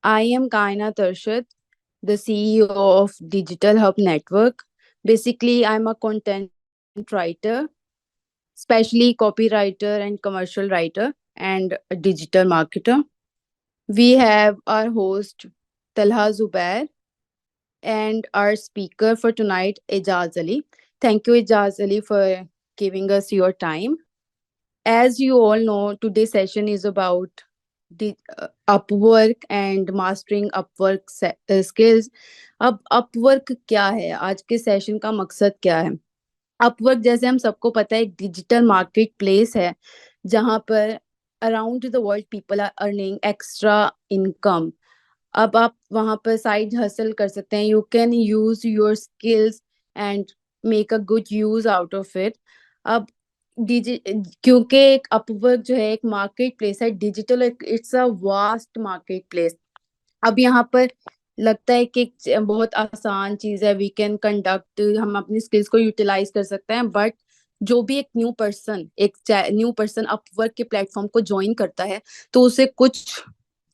I am Kaina Tarshad, the CEO of Digital Hub Network. Basically, I'm a content writer, especially copywriter and commercial writer and a digital marketer. We have our host Talha Zubair and our speaker for tonight, Ijaz Ali. Thank you, Ijaz Ali, for giving us your time. As you all know, today's session is about the Upwork and mastering Upwork skills. अब Upwork क्या है, आज के session का मकसद क्या है? Upwork जैसे हम सबको पता है एक डिजिटल मार्केट प्लेस है जहाँ पर around the world people are earning extra income. अब आप वहाँ पर साइड हसल कर सकते हैं. You can use your skills and make a good use out of it. अब डिजि क्योंकि एक अपवर्क जो है एक मार्केट प्लेस है digital, it's a vast market place. अब यहाँ पर लगता है कि एक बहुत आसान चीज है, वी कैन कंडक्ट, हम अपनी स्किल्स को यूटिलाइज कर सकते हैं. बट जो भी एक न्यू पर्सन अपवर्क के प्लेटफॉर्म को ज्वाइन करता है तो उसे कुछ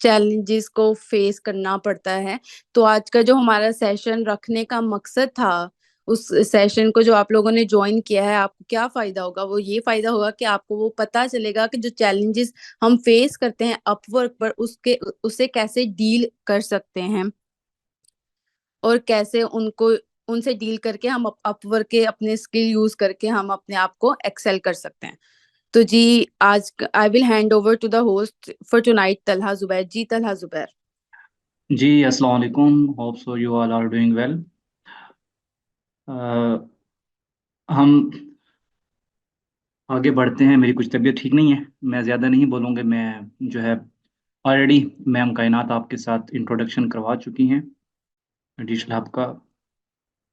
चैलेंजेस को फेस करना पड़ता है. तो आज का जो हमारा सेशन रखने का मकसद था, उस सेशन को जो आप लोगों ने ज्वाइन किया है, आपको क्या फायदा होगा? वो ये फायदा होगा कि आपको वो पता चलेगा कि जो चैलेंजेस हम फेस करते हैं अपवर्क पर, उसके उसे कैसे डील कर सकते हैं और कैसे उनको उनसे डील करके हम अपवर्क के अपने स्किल यूज करके हम अपने आप को एक्सेल कर सकते हैं. तो जी, आज I will hand over to the host for tonight, Talha Zubair. जी तलहा जुबैर. जी अस्सलाम वालेकुम। Hope so you all are doing well. हम आगे बढ़ते हैं। मेरी कुछ तबीयत ठीक नहीं है, मैं ज़्यादा नहीं बोलूँगा। मैं जो है ऑलरेडी मैम कायनात आपके साथ इंट्रोडक्शन करवा चुकी हैं डिजिटल हब का,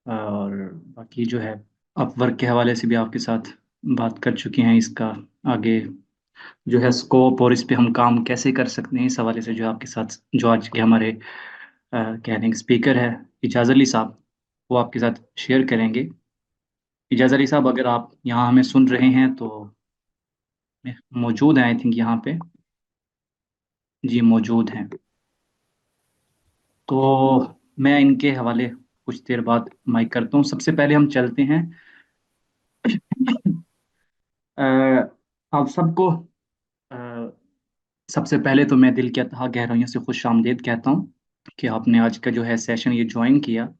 और बाकी जो है अपवर्क के हवाले से भी आपके साथ बात कर चुकी हैं। इसका आगे जो है स्कोप और इस पे हम काम कैसे कर सकते हैं, इस हवाले से जो आपके साथ जो आज के हमारे कह लेंगे स्पीकर है इजाज़ अली साहब, वो आपके साथ शेयर करेंगे। इजाज़ अली साहब, अगर आप यहाँ हमें सुन रहे हैं तो मौजूद हैं, आई थिंक यहाँ पे। जी मौजूद हैं। तो मैं इनके हवाले कुछ देर बाद माइक करता हूँ। सबसे पहले हम चलते हैं अ, आप सबको अ, सबसे पहले तो मैं दिल के तहा गहराइयों से खुश आमदीद कहता हूँ कि आपने आज का जो है सेशन ये ज्वाइन किया।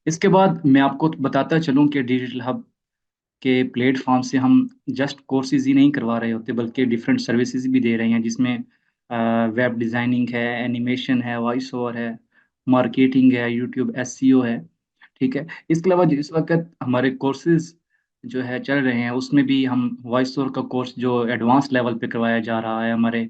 इसके बाद मैं आपको बताता चलूँ कि डिजिटल हब के प्लेटफॉर्म से हम जस्ट कोर्सेज ही नहीं करवा रहे होते, बल्कि डिफरेंट सर्विसेज भी दे रहे हैं, जिसमें वेब डिज़ाइनिंग है, एनिमेशन है, वॉइस ओवर है, मार्केटिंग है, यूट्यूब एसईओ है। ठीक है। इसके अलावा जिस वक्त हमारे कोर्सेज जो है चल रहे हैं, उसमें भी हम वॉइस ओवर का कोर्स जो एडवांस लेवल पे करवाया जा रहा है, हमारे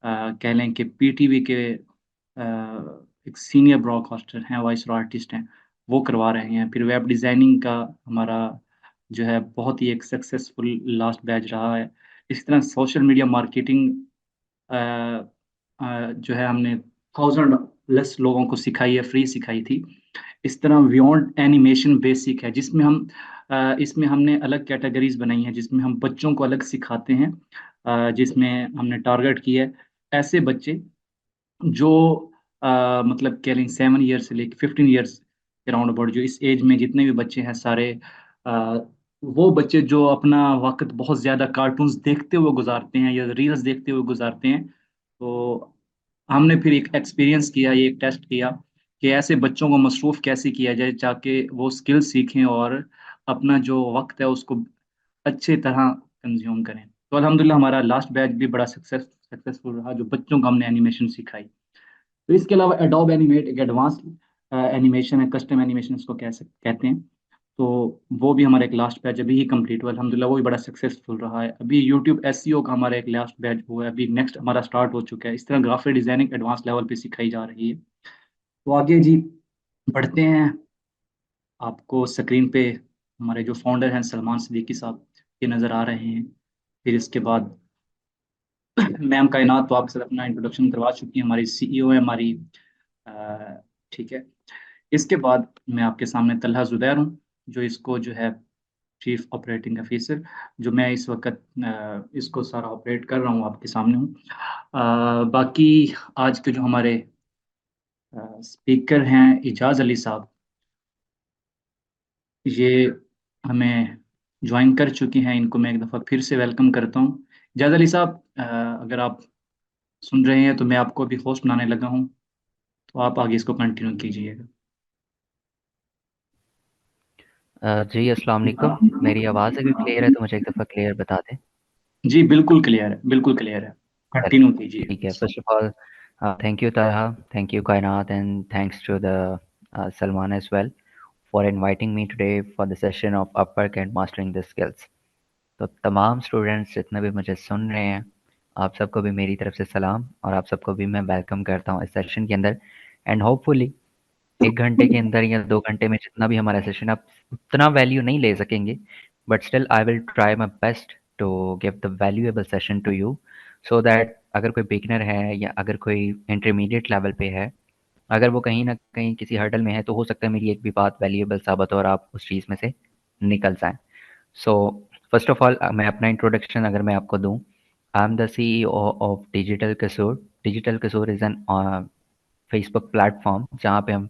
कह लें कि पीटीवी के एक सीनियर ब्रॉडकास्टर हैं, वॉइस ओवर आर्टिस्ट हैं, वो करवा रहे हैं। फिर वेब डिज़ाइनिंग का हमारा जो है बहुत ही एक सक्सेसफुल लास्ट बैच रहा है। इस तरह सोशल मीडिया मार्केटिंग जो है हमने 1000+ लोगों को सिखाई है, फ्री सिखाई थी। इस तरह बियॉन्ड एनिमेशन बेसिक है, जिसमें हम इसमें हमने अलग कैटेगरीज बनाई हैं, जिसमें हम बच्चों को अलग सिखाते हैं, जिसमें हमने टारगेट किया है ऐसे बच्चे जो मतलब कह लें 7 ईयर से लेकर 15 ईयर्स के राउंड अबाउट, जो इस एज में जितने भी बच्चे हैं सारे, अ, वो बच्चे जो अपना वक्त बहुत ज़्यादा कार्टून्स देखते हुए गुजारते हैं या रील्स देखते हुए गुजारते हैं। तो हमने फिर एक एक्सपीरियंस किया, ये एक टेस्ट किया कि ऐसे बच्चों को मसरूफ़ कैसे किया जाए ताकि वो स्किल सीखें और अपना जो वक्त है उसको अच्छे तरह कंज्यूम करें। तो अल्हम्दुलिल्लाह हमारा लास्ट बैच भी बड़ा सक्सेसफुल रहा, जो बच्चों को हमने एनिमेशन सिखाई। तो इसके अलावा एडोब एनिमेट एक एडवांस एनिमेशन है, कस्टम एनिमेशन इसको कहते हैं। तो वो भी हमारा एक लास्ट बैच अभी ही कंप्लीट हुआ अल्हम्दुलिल्लाह, वो भी बड़ा सक्सेसफुल रहा है। अभी यूट्यूब एसईओ का हमारा एक लास्ट बैच हुआ है, अभी नेक्स्ट हमारा स्टार्ट हो चुका है। इस तरह ग्राफिक डिजाइनिंग एडवांस लेवल पे सिखाई जा रही है। तो आगे जी बढ़ते हैं। आपको स्क्रीन पे हमारे जो फाउंडर हैं सलमान सिद्दीकी साहब ये नज़र आ रहे हैं। फिर इसके बाद मैम कायनात तो आपके साथ अपना इंट्रोडक्शन करवा चुकी हैं, हमारी सीईओ है हमारी। अ, ठीक है। इसके बाद मैं आपके सामने तलहा जुबैर हूँ, जो इसको जो है चीफ ऑपरेटिंग ऑफिसर, जो मैं इस वक्त इसको सारा ऑपरेट कर रहा हूँ, आपके सामने हूँ। बाकी आज के जो हमारे स्पीकर हैं इजाज़ अली साहब, ये हमें ज्वाइन कर चुके हैं, इनको मैं एक दफ़ा फिर से वेलकम करता हूँ। इजाज़ अली साहब, अगर आप सुन रहे हैं तो मैं आपको अभी होस्ट बनाने लगा हूँ, तो आप आगे इसको कंटिन्यू कीजिएगा। जी अस्सलाम वालेकुम। मेरी आवाज़ अगर क्लियर है तो मुझे एक दफ़ा क्लियर बता दें। जी, बिल्कुल क्लियर है, बिल्कुल क्लियर है। चलिए, कंटिन्यू कीजिए। ठीक है। First of all thank you Taha, thank you Kainat and thanks to the Salman as well for inviting me today for the session of Upwork and mastering the skills. तो तमाम स्टूडेंट्स जितने भी मुझे सुन रहे हैं, आप सबको भी मेरी तरफ से सलाम और आप सबको भी मैं वेलकम करता हूँ इस सेशन के अंदर। एंड होपफुली 1 घंटे के अंदर या 2 घंटे में जितना भी हमारा सेशन आप उतना वैल्यू नहीं ले सकेंगे, but still I will try my best to give the valuable session to you so that अगर कोई बिगिनर है या अगर कोई इंटरमीडिएट लेवल पे है, अगर वो कहीं न कहीं किसी हर्डल में है तो हो सकता है मेरी एक भी बात वैल्यूएबल साबित हो और आप उस चीज़ में से निकल जाएँ। सो फर्स्ट ऑफ ऑल मैं अपना इंट्रोडक्शन अगर मैं आपको दूँ, I am the CEO of digital कसूर। डिजिटल कसूर इज़ एन फेसबुक प्लेटफॉर्म जहाँ पे हम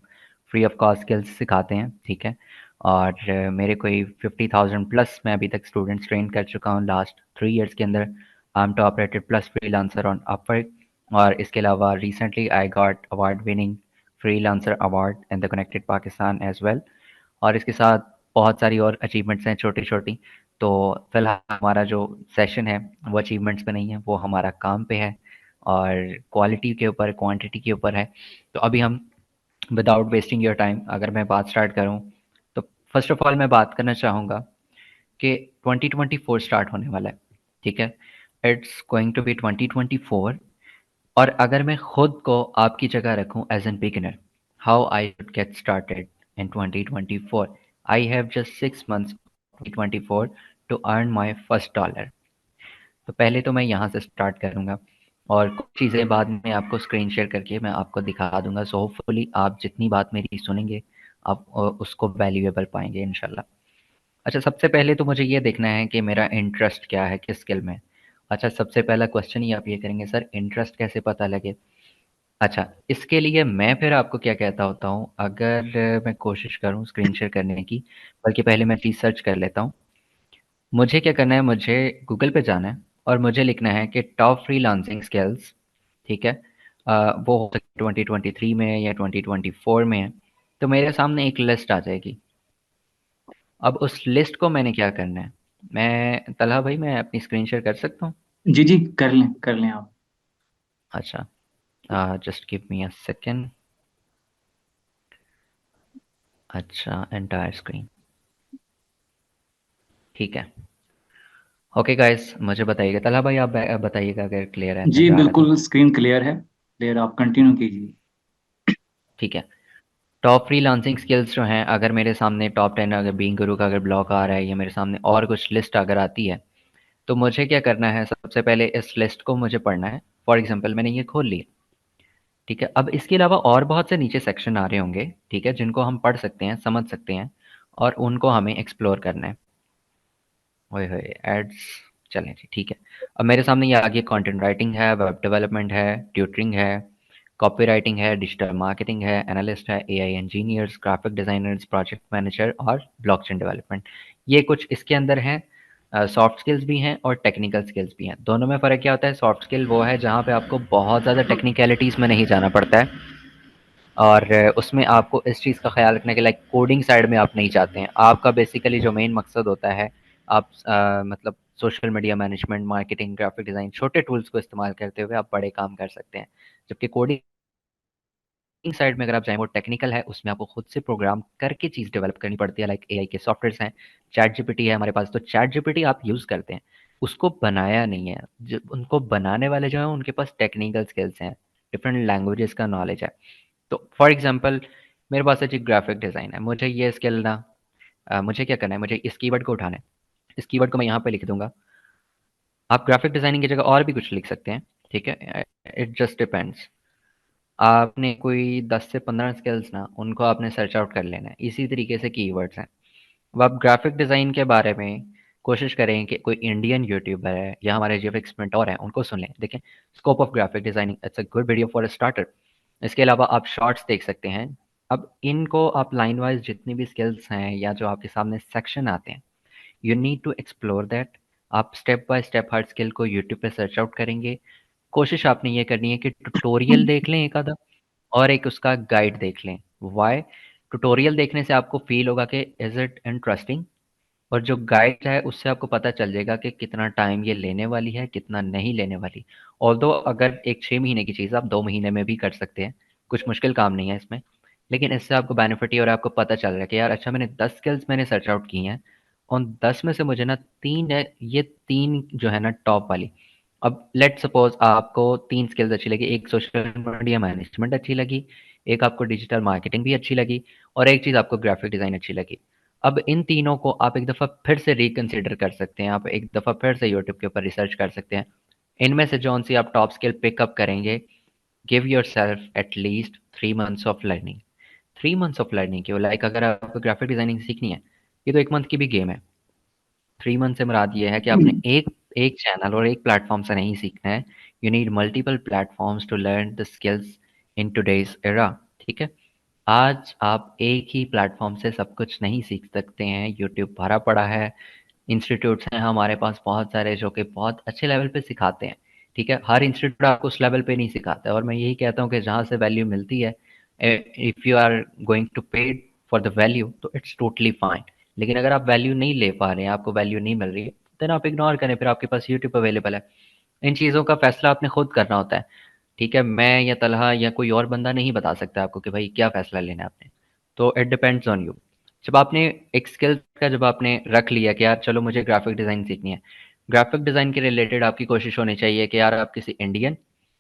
फ्री ऑफ कॉस्ट स्किल्स सिखाते हैं, ठीक है? और मेरे कोई 50,000 प्लस मैं अभी तक स्टूडेंट्स ट्रेन कर चुका हूँ लास्ट 3 इयर्स के अंदर। I am top rated plus freelancer on Upwork और इसके अलावा recently I got award winning freelancer award in the connected Pakistan as well. और इसके साथ बहुत सारी और अचीवमेंट्स हैं छोटी-छोटी। तो फिलहाल हमारा जो सेशन है वो अचीवमेंट्स पे नहीं है, वो हमारा काम पे है और क्वालिटी के ऊपर, क्वांटिटी के ऊपर है। तो अभी हम विदाउट वेस्टिंग योर टाइम अगर मैं बात स्टार्ट करूँ, तो फर्स्ट ऑफ ऑल मैं बात करना चाहूँगा कि 2024 स्टार्ट होने वाला है, ठीक है? इट्स गोइंग टू बी 2024 और अगर मैं खुद को आपकी जगह रखूँ as an beginner, how I should get started in 2024? I have just 6 months 2024 to earn my first dollar. तो पहले तो मैं यहाँ से स्टार्ट करूँगा और कुछ चीज़ें बाद में आपको स्क्रीन शेयर करके मैं आपको दिखा दूँगा। सो होपफुली आप जितनी बात मेरी सुनेंगे, आप उसको वैल्यूएबल पाएँगे इंशाल्लाह। अच्छा, सबसे पहले तो मुझे ये देखना है कि मेरा इंटरेस्ट क्या है, किस स्किल में। अच्छा, सबसे पहला क्वेश्चन ही आप ये करेंगे, सर इंटरेस्ट कैसे पता लगे? अच्छा, इसके लिए मैं फिर आपको क्या कहता होता हूँ, अगर मैं कोशिश करूँ स्क्रीन शेयर करने की, बल्कि पहले मैं चीज़ सर्च कर लेता हूँ। मुझे क्या करना है, मुझे गूगल पे जाना है और मुझे लिखना है कि टॉप फ्रीलांसिंग स्किल्स, ठीक है? वो हो सकता है 2023 में या 2024 में है, तो मेरे सामने एक लिस्ट आ जाएगी। अब उस लिस्ट को मैंने क्या करना है, मैं तलहा भाई मैं अपनी स्क्रीन शेयर कर सकता हूँ? जी, जी, कर लें आप। अच्छा, just give me a second. अच्छा, एंटायर स्क्रीन, ठीक है। ओके गाइस, मुझे बताइएगा तलहा भाई, आप बताइएगा अगर क्लियर है, जी, नज़र आ रहा है तो। बिल्कुल स्क्रीन क्लियर है। क्लियर, आप कंटिन्यू कीजिए। ठीक है। टॉप फ्रीलांसिंग स्किल्स जो हैं, अगर मेरे सामने टॉप 10 अगर बीइंग गुरु का अगर ब्लॉग आ रहा है या मेरे सामने और कुछ लिस्ट अगर आती है, तो मुझे क्या करना है, सबसे पहले इस लिस्ट को मुझे पढ़ना है। फॉर एग्ज़ाम्पल मैंने ये खोल लिया, ठीक है? अब इसके अलावा और बहुत से नीचे सेक्शन आ रहे होंगे, ठीक है? जिनको हम पढ़ सकते हैं, समझ सकते हैं और उनको हमें एक्सप्लोर करना है। ओए होए! एड्स, चलें जी, ठीक है। अब मेरे सामने ये आ गया, कंटेंट राइटिंग है, वेब डेवलपमेंट है, ट्यूटरिंग है, कॉपीराइटिंग है, डिजिटल मार्केटिंग है, एनालिस्ट है, AI engineers, graphic designers, project manager और ब्लॉकचेन डेवलपमेंट। ये कुछ इसके अंदर हैं। सॉफ्ट स्किल्स भी हैं और टेक्निकल स्किल्स भी हैं। दोनों में फ़र्क क्या होता है? सॉफ्ट स्किल वो है जहाँ पे आपको बहुत ज़्यादा टेक्निकलिटीज़ में नहीं जाना पड़ता है और उसमें आपको इस चीज़ का ख़्याल रखना है कि लाइक कोडिंग साइड में आप नहीं जाते हैं। आपका बेसिकली जो मेन मकसद होता है, आप मतलब social media management, marketing, graphic design, छोटे टूल्स को इस्तेमाल करते हुए आप बड़े काम कर सकते हैं। जबकि कोडिंग साइड में अगर आप जाएँ, वो टेक्निकल है, उसमें आपको खुद से प्रोग्राम करके चीज़ डेवलप करनी पड़ती है। लाइक एआई के सॉफ्टवेयर्स हैं, चैट जीपीटी है हमारे पास, तो चैट जीपीटी आप यूज़ करते हैं, उसको बनाया नहीं है। ज उनको बनाने वाले जो हैं, उनके पास टेक्निकल स्किल्स हैं, डिफरेंट लैंग्वेजेज़ का नॉलेज है। तो फॉर एग्जांपल मेरे पास है जी ग्राफिक डिज़ाइन है, मुझे ये स्किल ना मुझे क्या करना है, मुझे इस कीवर्ड को उठाना है। इस कीवर्ड को मैं यहाँ पे लिख दूँगा। आप ग्राफिक डिज़ाइनिंग की जगह और भी कुछ लिख सकते हैं, ठीक है? It just depends. आपने कोई 10 से 15 स्किल्स ना उनको आपने सर्च आउट कर लेना है। इसी तरीके से कीवर्ड्स हैं। अब आप ग्राफिक डिज़ाइन के बारे में कोशिश करें कि कोई इंडियन यूट्यूबर है या हमारे जीएफएक्स मेंटोर हैं, उनको सुन लें। देखें, scope of graphic designing, it's a good video for a starter. इसके अलावा आप शॉर्ट्स देख सकते हैं। अब इनको आप लाइन वाइज जितनी भी स्किल्स हैं या जो आपके सामने सेक्शन आते हैं, you need to explore that. आप स्टेप बाय स्टेप हर स्किल को यूट्यूब पे सर्च आउट करेंगे। कोशिश आपने ये करनी है कि ट्यूटोरियल देख लें एक आधा, और एक उसका गाइड देख लें। वाई? ट्यूटोरियल देखने से आपको फील होगा कि इज इट इंटरेस्टिंग, और जो गाइड है उससे आपको पता चल जाएगा कि कितना टाइम ये लेने वाली है, कितना नहीं लेने वाली। ऑल्दो अगर एक 6 महीने की चीज़ आप 2 महीने में भी कर सकते हैं, कुछ मुश्किल काम नहीं है इसमें। लेकिन इससे आपको बेनिफिट ही, और आपको पता चल रहा है कि यार अच्छा मैंने 10 स्किल्स मैंने सर्च आउट की हैं, उन 10 में से मुझे ना 3 है, ये 3 जो है ना टॉप वाली। अब लेट सपोज आपको 3 स्किल्स अच्छी लगी, एक सोशल मीडिया मैनेजमेंट अच्छी लगी, एक आपको डिजिटल मार्केटिंग भी अच्छी लगी, और एक चीज़ आपको ग्राफिक डिज़ाइन अच्छी लगी। अब इन तीनों को आप एक दफ़ा फिर से रिकंसिडर कर सकते हैं, आप एक दफ़ा फिर से यूट्यूब के ऊपर रिसर्च कर सकते हैं। इनमें से जौन सी आप टॉप स्किल पिकअप करेंगे, give your self at least 3 months of learning. 3 months of learning क्यों? लाइक अगर आपको ग्राफिक डिज़ाइनिंग सीखनी है, ये तो 1 मंथ की भी गेम है। 3 मंथ से मुराद ये है कि आपने एक एक चैनल और एक प्लेटफॉर्म से नहीं सीखना है। You need multiple platforms to learn the skills in today's era. ठीक है? आज आप एक ही प्लेटफॉर्म से सब कुछ नहीं सीख सकते हैं। यूट्यूब भरा पड़ा है, इंस्टीट्यूट्स हैं हमारे पास बहुत सारे जो कि बहुत अच्छे लेवल पे सिखाते हैं। ठीक है? हर इंस्टीट्यूट आपको उस लेवल पे नहीं सिखाता है, और मैं यही कहता हूँ कि जहाँ से वैल्यू मिलती है, if you are going to pay for the value, तो इट्स टोटली फाइन। लेकिन अगर आप वैल्यू नहीं ले पा रहे हैं, आपको वैल्यू नहीं मिल रही है, देन आप इग्नोर करें, फिर आपके पास यूट्यूब अवेलेबल है। इन चीज़ों का फैसला आपने खुद करना होता है। ठीक है? मैं या तलहा या कोई और बंदा नहीं बता सकता आपको कि भाई क्या फैसला लेना है आपने। तो इट डिपेंड्स ऑन यू। जब आपने एक स्किल का जब आपने रख लिया कि यार चलो मुझे ग्राफिक डिज़ाइन सीखनी है, ग्राफिक डिज़ाइन के रिलेटेड आपकी कोशिश होनी चाहिए कि यार आप किसी इंडियन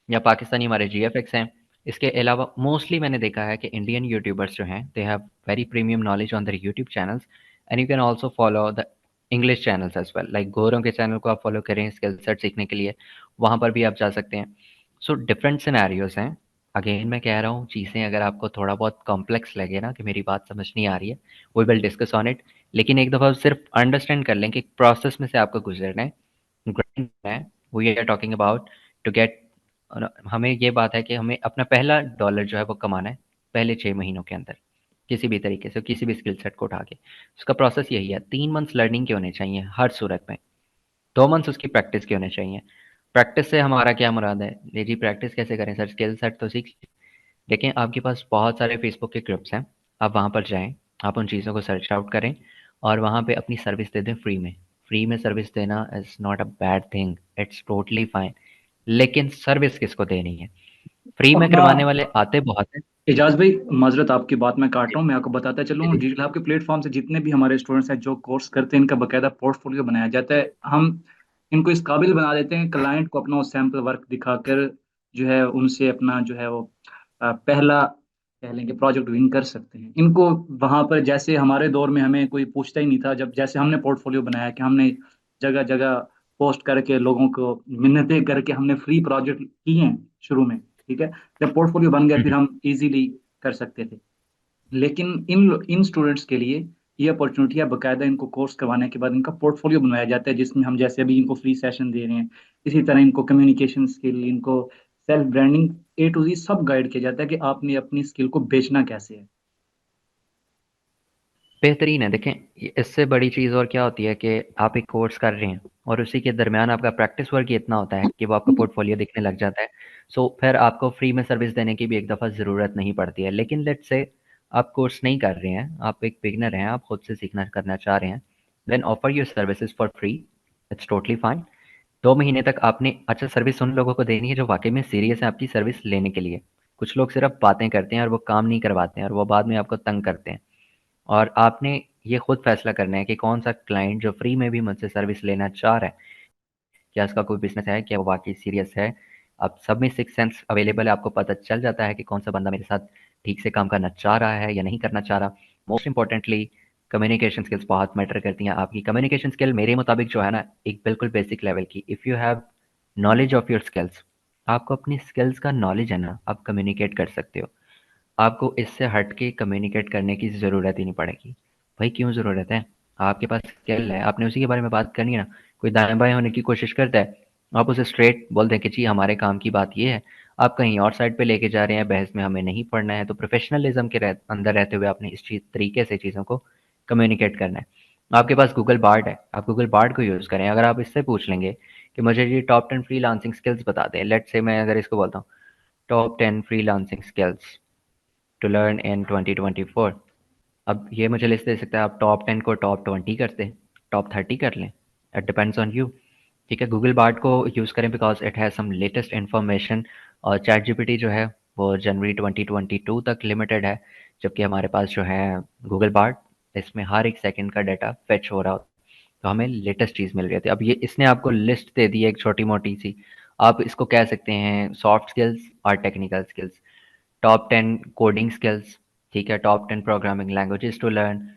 या पाकिस्तानी, हमारे जीएफएक्स हैं। इसके अलावा मोस्टली मैंने देखा है कि इंडियन यूट्यूबर्स जो हैं, they have very premium knowledge on their YouTube channels, and you can also follow the English channels as well. Like गोरों के चैनल को आप फॉलो करें स्किल सेट सीखने के लिए, वहाँ पर भी आप जा सकते हैं। सो डिफरेंट सिनेरियोज हैं। अगेन मैं कह रहा हूँ, चीज़ें अगर आपको थोड़ा बहुत कॉम्प्लेक्स लगे ना कि मेरी बात समझ नहीं आ रही है, we will discuss on it. लेकिन एक दफ़ा सिर्फ अंडरस्टैंड कर लें कि प्रोसेस में से आपको गुजरना है, ग्राइंड है। We are talking about to get, हमें ये बात है कि हमें अपना पहला डॉलर जो है वो कमाना है पहले 6 महीनों के अंदर, किसी भी तरीके से, किसी भी स्किल सेट को उठा के। उसका प्रोसेस यही है। 3 मंथ्स लर्निंग के होने चाहिए हर सूरत में, 2 मंथ्स उसकी प्रैक्टिस के होने चाहिए। प्रैक्टिस से हमारा क्या मुराद है? ले जी, प्रैक्टिस कैसे करें सर? स्किल सेट तो सीख। देखिए, आपके पास बहुत सारे फेसबुक के ग्रुप्स हैं, आप वहाँ पर जाएँ, आप उन चीज़ों को सर्च आउट करें, और वहाँ पे अपनी सर्विस दे दें फ्री में। फ्री में सर्विस देना is not a bad thing, it's totally fine. लेकिन सर्विस किसको देनी है? फ्री में अपना करवाने वाले आते बहुत हैं। एजाज भाई, माजरत आपकी बात मैं काट जी, रहा हूँ, मैं आपको बताता जी, चलूँ, जी। डिजिटल हब के प्लेटफॉर्म से जितने भी हमारे स्टूडेंट्स हैं जो कोर्स करते हैं, इनका बकायदा पोर्टफोलियो बनाया जाता है। हम इनको इस काबिल बना देते हैं क्लाइंट को अपना सैंपल वर्क दिखाकर जो है उनसे अपना जो है वो पहला कह लेंगे प्रोजेक्ट विन कर सकते हैं। इनको वहां पर जैसे हमारे दौर में हमें कोई पूछता ही नहीं था, जब जैसे हमने पोर्टफोलियो बनाया कि हमने जगह जगह पोस्ट करके लोगों को मिन्नतें करके हमने फ्री प्रोजेक्ट किए हैं शुरू में। ठीक है? जब पोर्टफोलियो बन गया हुँ, फिर हुँ। हम इजीली कर सकते थे। लेकिन इन इन स्टूडेंट्स के लिए ये अपॉर्चुनिटी है, बाकायदा इनको कोर्स करवाने के बाद इनका पोर्टफोलियो बनवाया जाता है, जिसमें हम जैसे अभी इनको फ्री सेशन दे रहे हैं, इसी तरह इनको कम्युनिकेशन स्किल, इनको self branding, A to Z सब गाइड किया जाता है कि आपने अपनी स्किल को बेचना कैसे है। बेहतरीन है। देखें, इससे बड़ी चीज़ और क्या होती है कि आप एक कोर्स कर रहे हैं और उसी के दरमियान आपका प्रैक्टिस वर्क ही इतना होता है कि वो आपका पोर्टफोलियो दिखने लग जाता है। सो फिर आपको फ्री में सर्विस देने की भी एक दफ़ा ज़रूरत नहीं पड़ती है। लेकिन लेट्स से आप कोर्स नहीं कर रहे हैं, आप एक बिगनर हैं, आप खुद से सीखना करना चाह रहे हैं, then offer your services for free. It's totally fine. 2 महीने तक आपने अच्छा सर्विस उन लोगों को देनी है जो वाकई में सीरियस है आपकी सर्विस लेने के लिए। कुछ लोग सिर्फ बातें करते हैं और वो काम नहीं करवाते हैं, और वो बाद में आपको तंग करते हैं। और आपने ये खुद फैसला करना है कि कौन सा क्लाइंट जो फ्री में भी मुझसे सर्विस लेना चाह रहा है, क्या इसका कोई बिजनेस है, क्या वो वाकई सीरियस है। अब सब में सिक्स सेंस अवेलेबल है, आपको पता चल जाता है कि कौन सा बंदा मेरे साथ ठीक से काम करना चाह रहा है या नहीं करना चाह रहा। मोस्ट इंपॉर्टेंटली, कम्युनिकेशन स्किल्स बहुत मैटर करती हैं। आपकी कम्युनिकेशन स्किल मेरे मुताबिक जो है ना, एक बिल्कुल बेसिक लेवल की, if you have knowledge of your skills, आपको अपनी स्किल्स का नॉलेज है ना, आप कम्युनिकेट कर सकते हो। आपको इससे हट के कम्युनिकेट करने की ज़रूरत ही नहीं पड़ेगी। भाई क्यों ज़रूरत है? आपके पास स्किल है, आपने उसी के बारे में बात करनी है ना। कोई दाएँ-बाएँ होने की कोशिश करता है, आप उसे स्ट्रेट बोल दें कि जी हमारे काम की बात ये है, आप कहीं और साइड पे लेके जा रहे हैं, बहस में हमें नहीं पढ़ना है। तो प्रोफेशनलिज्म के अंदर रहते हुए आपने इस चीज़ तरीके से चीज़ों को कम्युनिकेट करना है। आपके पास गूगल बार्ड है, आप गूगल बार्ड को यूज़ करें। अगर आप इससे पूछ लेंगे कि मुझे ये टॉप 10 फ्रीलांसिंग स्किल्स बता दें, लेट्स से मैं अगर इसको बोलता हूँ top 10 freelancing skills to learn in 2024, अब ये मुझे लिस्ट दे सकता है। आप टॉप 10 को टॉप 20 कर दें, टॉप 30 कर लें, इट डिपेंड्स ऑन यू। ठीक है, गूगल बार्ड को यूज़ करें because it has some latest information. और चैट जीपीटी जो है वो जनवरी 2022 तक लिमिटेड है, जबकि हमारे पास जो है गूगल बार्ड, इसमें हर एक सेकंड का डाटा फेच हो रहा होता है। तो हमें लेटेस्ट चीज़ मिल रही थी। अब ये इसने आपको लिस्ट दे दी है एक छोटी मोटी सी, आप इसको कह सकते हैं सॉफ्ट स्किल्स और technical skills. Top 10 coding skills, ठीक है, top 10 programming languages to learn.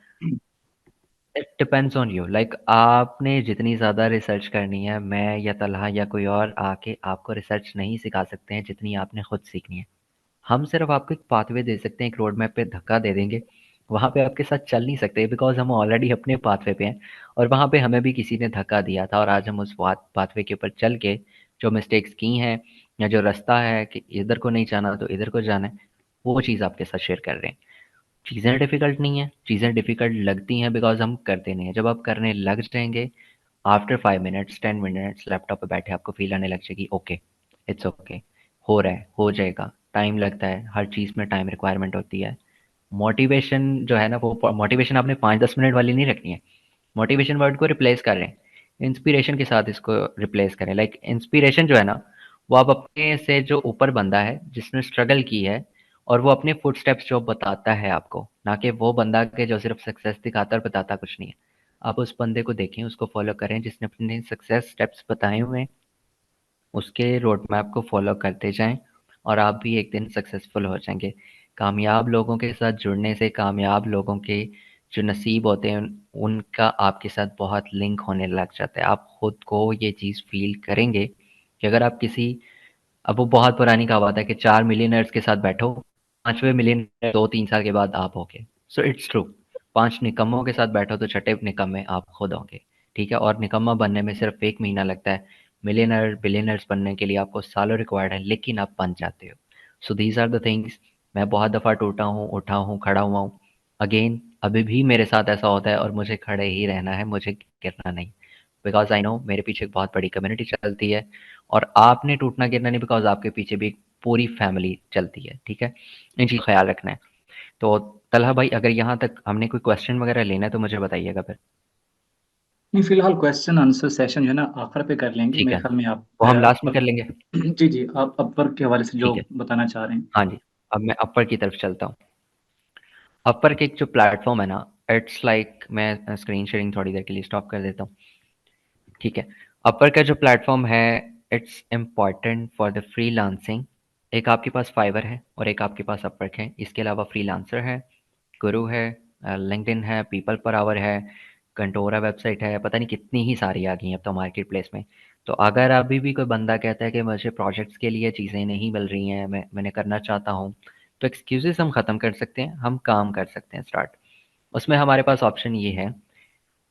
It depends on you, like आपने जितनी ज़्यादा रिसर्च करनी है, मैं या तलहा या कोई और आके आपको रिसर्च नहीं सिखा सकते हैं जितनी आपने खुद सीखनी है। हम सिर्फ आपको एक पाथवे दे सकते हैं, एक रोड मैप पे धक्का दे देंगे। वहाँ पे आपके साथ चल नहीं सकते बिकॉज हम ऑलरेडी अपने पाथवे पे हैं, और वहाँ पे हमें भी किसी ने धक्का दिया था, और आज हम उस पाथवे के ऊपर चल के जो मिस्टेक्स की हैं या जो रास्ता है कि इधर को नहीं जाना तो इधर को जाना है, वो चीज़ आपके साथ शेयर कर रहे हैं। चीज़ें डिफ़िकल्ट नहीं है, चीज़ें डिफ़िकल्ट लगती हैं बिकॉज हम करते नहीं हैं। जब आप करने लग जाएंगे, आफ्टर 5 मिनट्स 10 मिनट्स लैपटॉप पे बैठे आपको फील आने लग जाएगी ओके, इट्स ओके, हो रहा है, हो जाएगा। टाइम लगता है, हर चीज़ में टाइम रिक्वायरमेंट होती है। मोटिवेशन जो है ना, वो मोटिवेशन आपने 5-10 मिनट वाली नहीं रखनी है। मोटिवेशन वर्ड को रिप्लेस कर रहे हैं, इंस्पिरेशन के साथ इसको रिप्लेस करें। लाइक इंस्पिरेशन जो है ना, वो आप अपने से जो ऊपर बंदा है जिसने स्ट्रगल की है, और वो अपने फुटस्टेप्स जो बताता है आपको, ना कि वो बंदा के जो सिर्फ सक्सेस दिखाता और बताता कुछ नहीं है। आप उस बंदे को देखें, उसको फॉलो करें जिसने अपने सक्सेस स्टेप्स बताए हुए हैं, उसके रोड मैप को फॉलो करते जाएं, और आप भी एक दिन सक्सेसफुल हो जाएंगे। कामयाब लोगों के साथ जुड़ने से कामयाब लोगों के जो नसीब होते हैं उनका आपके साथ बहुत लिंक होने लग जाता है। आप खुद को ये चीज़ फील करेंगे कि अगर आप किसी, अब वो बहुत पुरानी कहावत है कि 4 मिलियनर्स के साथ बैठो, 5वें मिलियनर 2-3 साल के बाद आप होगे। सो इट्स ट्रू, 5 निकम्मों के साथ बैठो तो छठे निकम्मे आप खुद होंगे। ठीक है, और निकम्मा बनने में सिर्फ 1 महीना लगता है, मिलियनर बिलियनर्स बनने के लिए आपको सालों रिक्वायर्ड है, लेकिन आप बन जाते हो। So these are the things. मैं बहुत दफ़ा टूटा हूँ, उठा हूँ, खड़ा हुआ हूँ। अगेन अभी भी मेरे साथ ऐसा होता है, और मुझे खड़े ही रहना है, मुझे गिरना नहीं। बिकॉज आई नो मेरे पीछे एक बहुत बड़ी कम्युनिटी चलती है, और आपने टूटना गिरना नहीं, बिकॉज आपके पीछे भी एक पूरी फैमिली चलती है। ठीक है, इन चीज़ का ख्याल रखना है। तो तलहा भाई, अगर यहाँ तक हमने कोई क्वेश्चन वगैरह लेना है तो मुझे बताइएगा फिर। नहीं, फिलहाल क्वेश्चन आंसर सेशन जो है ना आखिर पे कर लेंगे ठीक मेरे है, ख्याल में। आप वो हम लास्ट में कर लेंगे। जी जी, आप अपवर्क के हवाले से जो ठीक है, बताना चाह रहे हैं। हाँ जी। अब मैं अपर की तरफ चलता हूँ। अपर के एक जो प्लेटफॉर्म है ना, इट्स लाइक, मैं स्क्रीन शेयरिंग थोड़ी देर के लिए स्टॉप कर देता हूँ। ठीक है, अपर का जो प्लेटफॉर्म है, it's important for the freelancing. एक आपके पास फाइवर है और एक आपके पास अपवर्क है। इसके अलावा फ्रीलांसर है, गुरु है, लिंक्डइन है, पीपल पर आवर है, कंटोरा वेबसाइट है, पता नहीं कितनी ही सारी आ गई हैं अब तो मार्केट प्लेस में। तो अगर अभी भी कोई बंदा कहता है कि मुझे प्रोजेक्ट्स के लिए चीज़ें नहीं मिल रही हैं, मैंने करना चाहता हूँ, तो एक्सक्यूजेस हम ख़त्म कर सकते हैं, हम काम कर सकते हैं स्टार्ट। उसमें हमारे पास ऑप्शन ये है,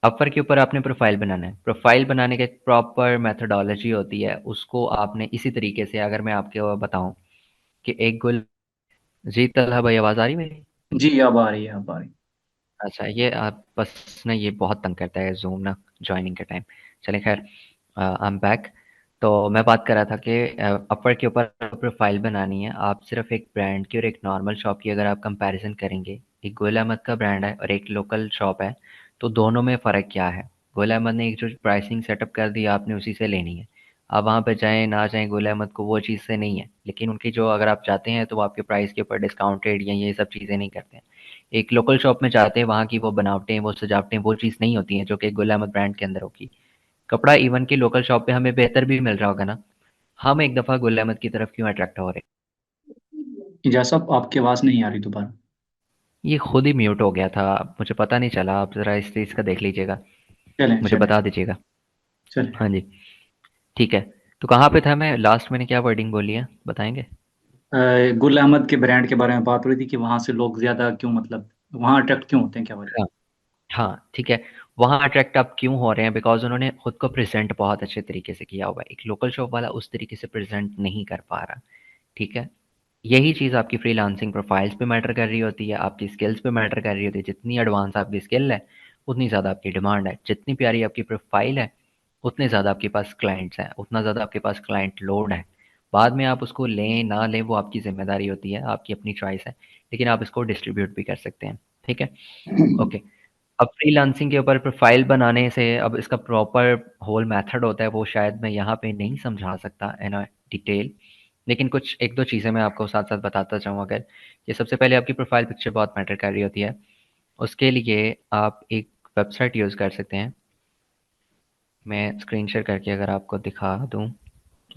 अपवर के ऊपर आपने प्रोफाइल बनाना है। प्रोफाइल बनाने का एक प्रॉपर मेथोडोलॉजी होती है, उसको आपने इसी तरीके से, अगर मैं आपको बताऊं कि एक गुल, जी तलहा भाई आवाज़ आ रही है मेरी? जी, अब आ रही है, अब आ रही है। अच्छा, ये आप बस ना, ये बहुत तंग करता है ज़ूम ना जॉइनिंग के टाइम। चलें खैर, आई एम बैक। तो मैं बात कर रहा था कि अपवर के ऊपर प्रोफाइल बनानी है। आप सिर्फ एक ब्रांड की और एक नॉर्मल शॉप की अगर आप कंपैरिजन करेंगे, एक गुल अहमद का ब्रांड है और एक लोकल शॉप है, तो दोनों में फ़र्क क्या है? गुल अहमद ने एक जो प्राइसिंग सेटअप कर दी, आपने उसी से लेनी है। आप वहाँ पे जाएँ ना जाएँ, गुल अहमद को वो चीज़ से नहीं है, लेकिन उनकी जो, अगर आप जाते हैं तो वो आपके प्राइस के ऊपर डिस्काउंटेड या ये सब चीज़ें नहीं करते हैं। एक लोकल शॉप में जाते हैं, वहाँ की वो बनावटें, वो सजावटें, वो चीज़ नहीं होती हैं जो कि गुल अहमद ब्रांड के अंदर होगी। कपड़ा इवन की लोकल शॉप पे हमें बेहतर भी मिल रहा होगा ना, हम एक दफ़ा गुल अहमद की तरफ क्यों अट्रैक्ट हो रहे हैं? इजाज़ साहब, आपकी आवाज़ नहीं आ रही दोबारा। ये खुद ही म्यूट हो गया था, मुझे पता नहीं चला। आप ज़रा इस चीज़ का देख लीजिएगा, चलें मुझे चलें बता दीजिएगा। चलें। हाँ जी, ठीक है। तो कहाँ पे था मैं? लास्ट मैंने क्या वर्डिंग बोली है, बताएंगे? गुल अहमद के ब्रांड के बारे में बात हो रही थी कि वहाँ से लोग ज़्यादा क्यों, मतलब वहाँ अट्रैक्ट क्यों होते हैं, क्या वजह? हाँ, हाँ, ठीक है। वहाँ अट्रैक्ट आप क्यों हो रहे हैं? बिकॉज़ उन्होंने खुद को प्रेज़ेंट बहुत अच्छे तरीके से किया हुआ है। एक लोकल शॉप वाला उस तरीके से प्रेज़ेंट नहीं कर पा रहा। ठीक है? यही चीज़ आपकी फ्रीलांसिंग प्रोफाइल्स पे मैटर कर रही होती है, आपकी स्किल्स पे मैटर कर रही होती है। जितनी एडवांस आपकी स्किल है, उतनी ज़्यादा आपकी डिमांड है। जितनी प्यारी आपकी प्रोफाइल है, उतने ज़्यादा आपके पास क्लाइंट्स हैं, उतना ज़्यादा आपके पास क्लाइंट लोड है। बाद में आप उसको लें, ना लें, वो आपकी ज़िम्मेदारी होती है, आपकी अपनी चॉइस है। लेकिन आप इसको डिस्ट्रीब्यूट भी कर सकते हैं, ठीक है? ओके। अब फ्रीलांसिंग के ऊपर प्रोफाइल बनाने से अब इसका प्रॉपर होल मेथड होता है, वो शायद मैं यहाँ पे नहीं समझा सकता इन अ डिटेल। लेकिन कुछ 1-2 चीज़ें मैं आपको साथ-साथ बताता जाऊँ अगर, कि सबसे पहले आपकी प्रोफाइल पिक्चर बहुत मैटर कर रही होती है। उसके लिए आप एक वेबसाइट यूज़ कर सकते हैं। मैं स्क्रीन शेयर करके अगर आपको दिखा दूँ,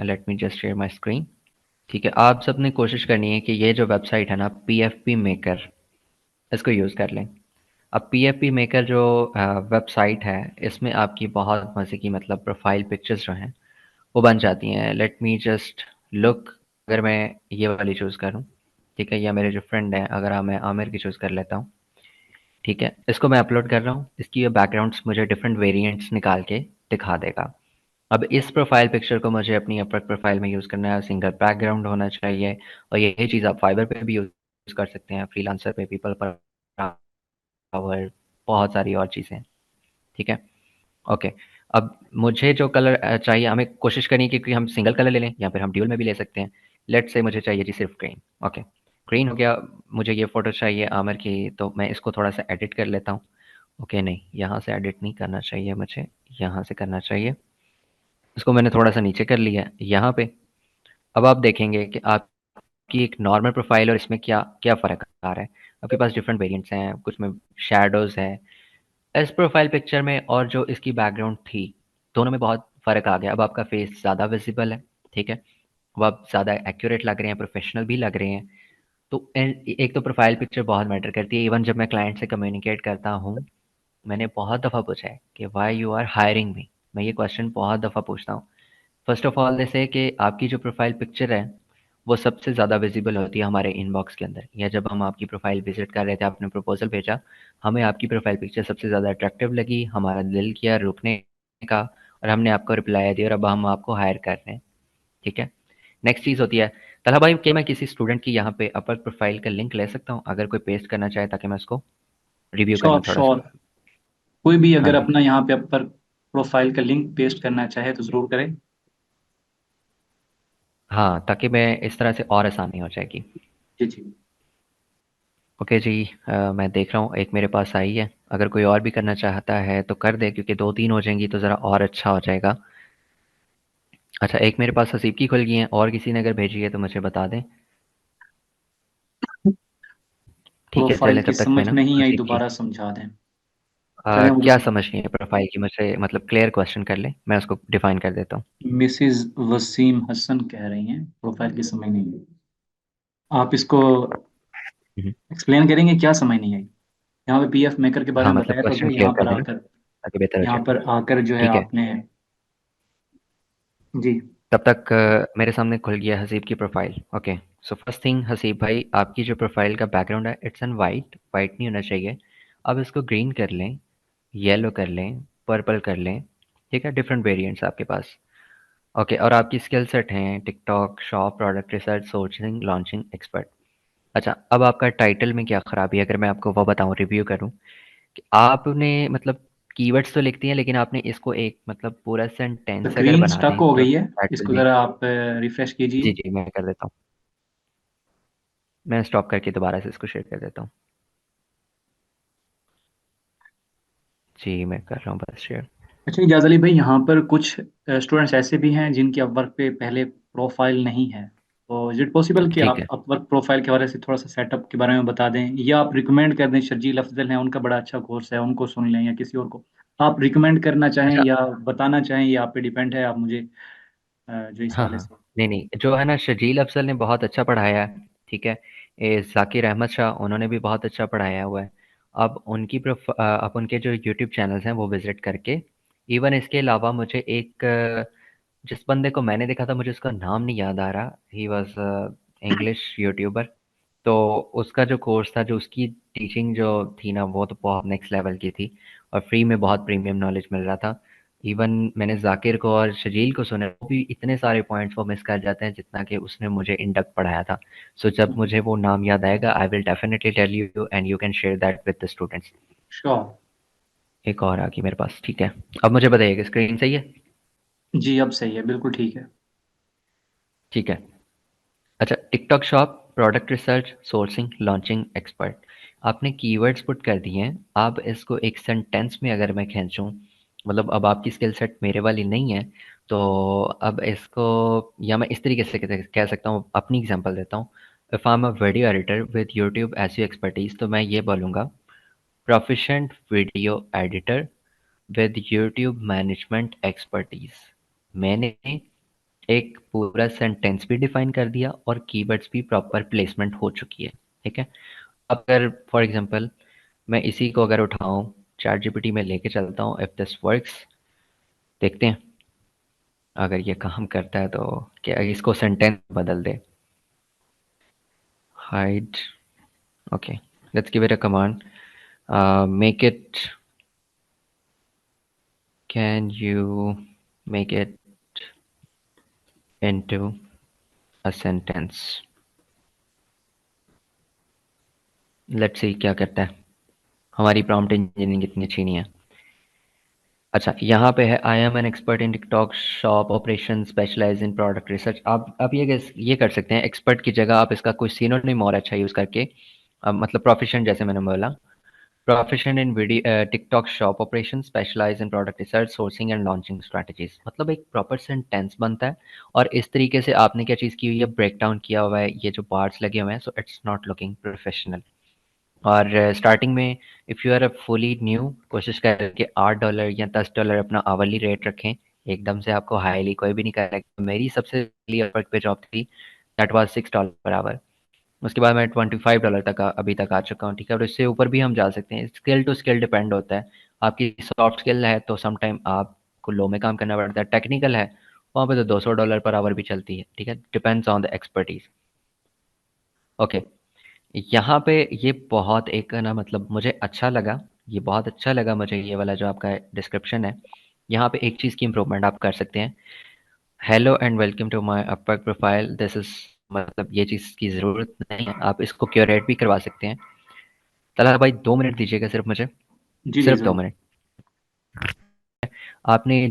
let me just share my screen. ठीक है, आप सब ने कोशिश करनी है कि ये जो वेबसाइट है ना, पीएफपी मेकर, इसको यूज़ कर लें। अब पीएफपी मेकर जो वेबसाइट है, इसमें आपकी बहुत मज़े की मतलब प्रोफाइल पिक्चर्स जो हैं, वो बन जाती हैं। लेट मी जस्ट लुक, अगर मैं ये वाली चूज़ करूँ, ठीक है, या मेरे जो फ्रेंड हैं, अगर मैं आमिर की चूज़ कर लेता हूँ, ठीक है, इसको मैं अपलोड कर रहा हूँ। इसकी ये बैकग्राउंड्स मुझे डिफरेंट वेरिएंट्स निकाल के दिखा देगा। अब इस प्रोफाइल पिक्चर को मुझे अपनी अपवर्क प्रोफाइल में यूज़ करना है, सिंगल बैकग्राउंड होना चाहिए, और यही चीज़ आप फाइवर पे भी यूज़ कर सकते हैं, फ्रीलांसर पे, पीपल पर, और बहुत सारी और चीज़ें, ठीक है? ओके। अब मुझे जो कलर चाहिए, हमें कोशिश करनी है कि हम सिंगल कलर ले लें, या फिर हम ड्यूल में भी ले सकते हैं। लेट्स से मुझे चाहिए जी सिर्फ ग्रीन। ओके, ग्रीन हो गया। मुझे ये फ़ोटो चाहिए आमिर की, तो मैं इसको थोड़ा-सा एडिट कर लेता हूँ। ओके, नहीं, यहाँ से एडिट नहीं करना चाहिए मुझे, यहाँ से करना चाहिए। इसको मैंने थोड़ा-सा नीचे कर लिया है, यहाँ पे। अब आप देखेंगे कि आपकी एक नॉर्मल प्रोफ़ाइल और इसमें क्या क्या फ़र्क आ रहा है। आपके पास डिफरेंट वेरिएंट्स हैं, कुछ में शैडोज़ है। इस प्रोफ़ाइल पिक्चर में और जो इसकी बैकग्राउंड थी, दोनों में बहुत फ़र्क आ गया। अब आपका फेस ज़्यादा विज़िबल है, ठीक है? अब आप ज़्यादा एक्यूरेट लग रहे हैं, प्रोफ़ेशनल भी लग रहे हैं। तो एक तो प्रोफ़ाइल पिक्चर बहुत मैटर करती है। इवन जब मैं क्लाइंट से कम्युनिकेट करता हूँ, मैंने बहुत दफ़ा पूछा है कि व्हाई यू आर हायरिंग मी? मैं ये क्वेश्चन बहुत दफ़ा पूछता हूँ। फर्स्ट ऑफ ऑल जैसे कि आपकी जो प्रोफ़ाइल पिक्चर है, वो सबसे ज़्यादा विज़िबल होती है हमारे इनबॉक्स के अंदर, या जब हम आपकी प्रोफ़ाइल विज़िट कर रहे थे, आपने प्रपोज़ल भेजा, हमें आपकी प्रोफ़ाइल पिक्चर सबसे ज़्यादा अट्रैक्टिव लगी, हमारा दिल किया रुकने का, और हमने आपको रिप्लाई दिया, और अब हम आपको हायर कर रहे हैं, ठीक है? नेक्स्ट चीज़ होती है, तलहा भाई, क्या मैं किसी स्टूडेंट की यहाँ पे अपवर प्रोफ़ाइल का लिंक ले सकता हूँ, अगर कोई पेस्ट करना चाहे, ताकि मैं उसको रिव्यू कर लूँ श्योर थोड़ा-सा? श्योर, कोई भी हाँ अगर जी। अपना यहाँ पे पर प्रोफाइल का लिंक पेस्ट करना चाहे तो जरूर करें। हाँ, ताकि मैं इस तरह से और आसानी हो जाएगी। जी जी। ओके जी, मैं देख रहा हूँ एक मेरे पास आई है। अगर कोई और भी करना चाहता है तो कर दे, क्योंकि 2-3 हो जाएंगी तो ज़रा और अच्छा हो जाएगा। अच्छा, एक मेरे पास हसीब की खुल गई है, और किसी ने अगर भेजी है तो मुझे बता दें। ठीक है, प्रोफाइल चलें की तब तक मैं समझ ना नहीं आई, हसीब की दोबारा समझा दें। चले वो क्या समझनी है प्रोफाइल की, मुझे मतलब क्लियर क्वेश्चन कर ले, मैं उसको डिफाइन कर देता हूँ। मिसिज वसीम हसन कह रही हैं प्रोफाइल की समझ नहीं आई। आप इसको हम्म। एक्सप्लेन करेंगे, क्या समझ नहीं आई? यहाँ पे पीएफ मेकर के बारे हाँ, में मतलब बताया था, क्वेश्चन क्या क्लियर यहाँ कर पर देना आकर, ताकि बेहतर हो यहाँ जाए। पर आकर जो है ठीक है, आपने? जी। तब तक मेरे सामने खुल गया हसीब की profile. Okay, so first thing Haseeb भाई, आपकी जो प्रोफाइल का बैकग्राउंड है, इट्स एन वाइट, वाइट नहीं होना चाहिए। अब इसको ग्रीन कर लें, येलो कर लें, पर्पल कर लें, ठीक है, डिफरेंट वेरिएंट्स आपके पास। ओके, और आपकी स्किल सेट हैं TikTok shop, product research, sourcing, launching expert. अच्छा, अब आपका टाइटल में क्या खराबी है, अगर मैं आपको वो बताऊं, रिव्यू करूं, कि आपने मतलब कीवर्ड्स तो लिखती हैं, लेकिन आपने इसको एक मतलब पूरा सेंटेंस अगर स्क्रीन बना स्टक दें हो जो गई है, दैट विल इसको बी। जरा आप रिफ्रेश कीजिए। जी जी, मैं कर देता हूँ। मैं स्टॉप करके दोबारा से इसको शेयर कर देता हूँ। जी, मैं कर रहा हूँ बस शेयर। अच्छा इजाज़ अली भाई, यहाँ पर कुछ स्टूडेंट्स ऐसे भी हैं जिनकी अपवर्क पे पहले प्रोफाइल नहीं है, तो इज इट पॉसिबल कि ठीक आप है। अपवर्क प्रोफाइल के बारे से थोड़ा सा सेटअप के बारे में बता दें, या आप रिकमेंड कर दें? शर्जील अफजल हैं, उनका बड़ा अच्छा कोर्स है, उनको सुन लें, या किसी और को आप रिकमेंड करना चाहें अच्छा, या बताना चाहें, ये आप पे डिपेंड है, आप मुझे जो इस हाँ हवाले हाँ, से। नहीं नहीं, जो है ना, शजील अफजल ने बहुत अच्छा पढ़ाया है, ठीक है। ये जाकिर अहमद शाह, उन्होंने भी बहुत अच्छा पढ़ाया हुआ है। अब उनके जो यूट्यूब चैनल्स हैं वो विजिट करके, इवन इसके अलावा मुझे एक जिस बंदे को मैंने देखा था, मुझे उसका नाम नहीं याद आ रहा, ही वॉज इंग्लिश यूट्यूबर। तो उसका जो कोर्स था, जो उसकी टीचिंग जो थी ना, वो तो बहुत नेक्स्ट लेवल की थी, और फ्री में बहुत प्रीमियम नॉलेज मिल रहा था। इवन मैंने जाकिर को और शजील को सुना, वो भी इतने सारे पॉइंट्स वो मिस कर जाते हैं जितना कि उसने मुझे इंडक्ट पढ़ाया था। सो जब मुझे वो नाम याद आएगा I will definitely tell you and you can share that with the students. Sure. एक और आ गई मेरे पास, ठीक है। अब मुझे बताइएगा स्क्रीन सही है? जी अब सही है, बिल्कुल ठीक है। ठीक है। अच्छा, TikTok shop, product research, sourcing, launching expert, आपने कीवर्ड्स पुट कर दिए हैं। अब इसको एक सेंटेंस में अगर मैं खींचूं, मतलब अब आपकी स्किल सेट मेरे वाली नहीं है, तो अब इसको, या मैं इस तरीके से कह सकता हूँ, अपनी एग्जांपल देता हूँ। If I am a video editor with YouTube SEO expertise, तो मैं ये बोलूँगा proficient video editor with YouTube management expertise. मैंने एक पूरा सेंटेंस भी डिफाइन कर दिया और कीवर्ड्स भी प्रॉपर प्लेसमेंट हो चुकी है, ठीक है। अगर फॉर एग्जांपल मैं इसी को अगर उठाऊं, चैट जीपीटी में लेके चलता हूं, इफ दिस वर्क्स, देखते हैं अगर ये काम करता है तो क्या इसको सेंटेंस बदल दे। Hide, okay, let's give it a command, make it, can you make it into a sentence. Let's see क्या करता है। हमारी प्रॉम्प्ट इंजीनियरिंग इतनी अच्छी नहीं है। अच्छा, यहाँ पे है I am an expert in TikTok shop operation specialize in product research. आप ये कर सकते हैं, एक्सपर्ट की जगह आप इसका कोई सिनोनिम और अच्छा यूज़ करके, मतलब प्रोफिशिएंट, जैसे मैंने बोला proficient in video TikTok shop operation specialize in product research sourcing and launching strategies, मतलब एक प्रॉपर सेंटेंस बनता है। और इस तरीके से आपने क्या चीज़ की हुई है, ब्रेक डाउन किया हुआ है, ये जो पार्ट्स लगे हुए हैं, so it's not looking professional. और स्टार्टिंग में if you are a fully new, कोशिश करें कि $8 या $10 अपना आवरली रेट रखें। एकदम से आपको हाईली कोई भी नहीं करेगा। मेरी सबसे पहली अपवर्क पे जॉब थी, दैट वाज $6 पर आवर। उसके बाद मैं $25 तक अभी तक आ चुका हूँ, ठीक है। और इससे ऊपर भी हम जा सकते हैं, स्किल टू स्किल डिपेंड होता है। आपकी सॉफ्ट स्किल है तो समटाइम आपको लो में काम करना पड़ता है, टेक्निकल है वहाँ पे तो $200 पर आवर भी चलती है, ठीक है, depends on the expertise. Okay, यहाँ पे ये बहुत एक ना, मतलब मुझे अच्छा लगा, ये बहुत अच्छा लगा मुझे, ये वाला जो आपका डिस्क्रिप्शन है। यहाँ पे एक चीज़ की इम्प्रूवमेंट आप कर सकते हैं, hello and welcome to my Upwork profile, this is, मतलब ये चीज़ की ज़रूरत नहीं है, आप इसको क्यूरेट भी करवा सकते हैं। तला भाई 2 मिनट दीजिएगा सिर्फ मुझे, जी जी सिर्फ दो जरूर। मिनट आपने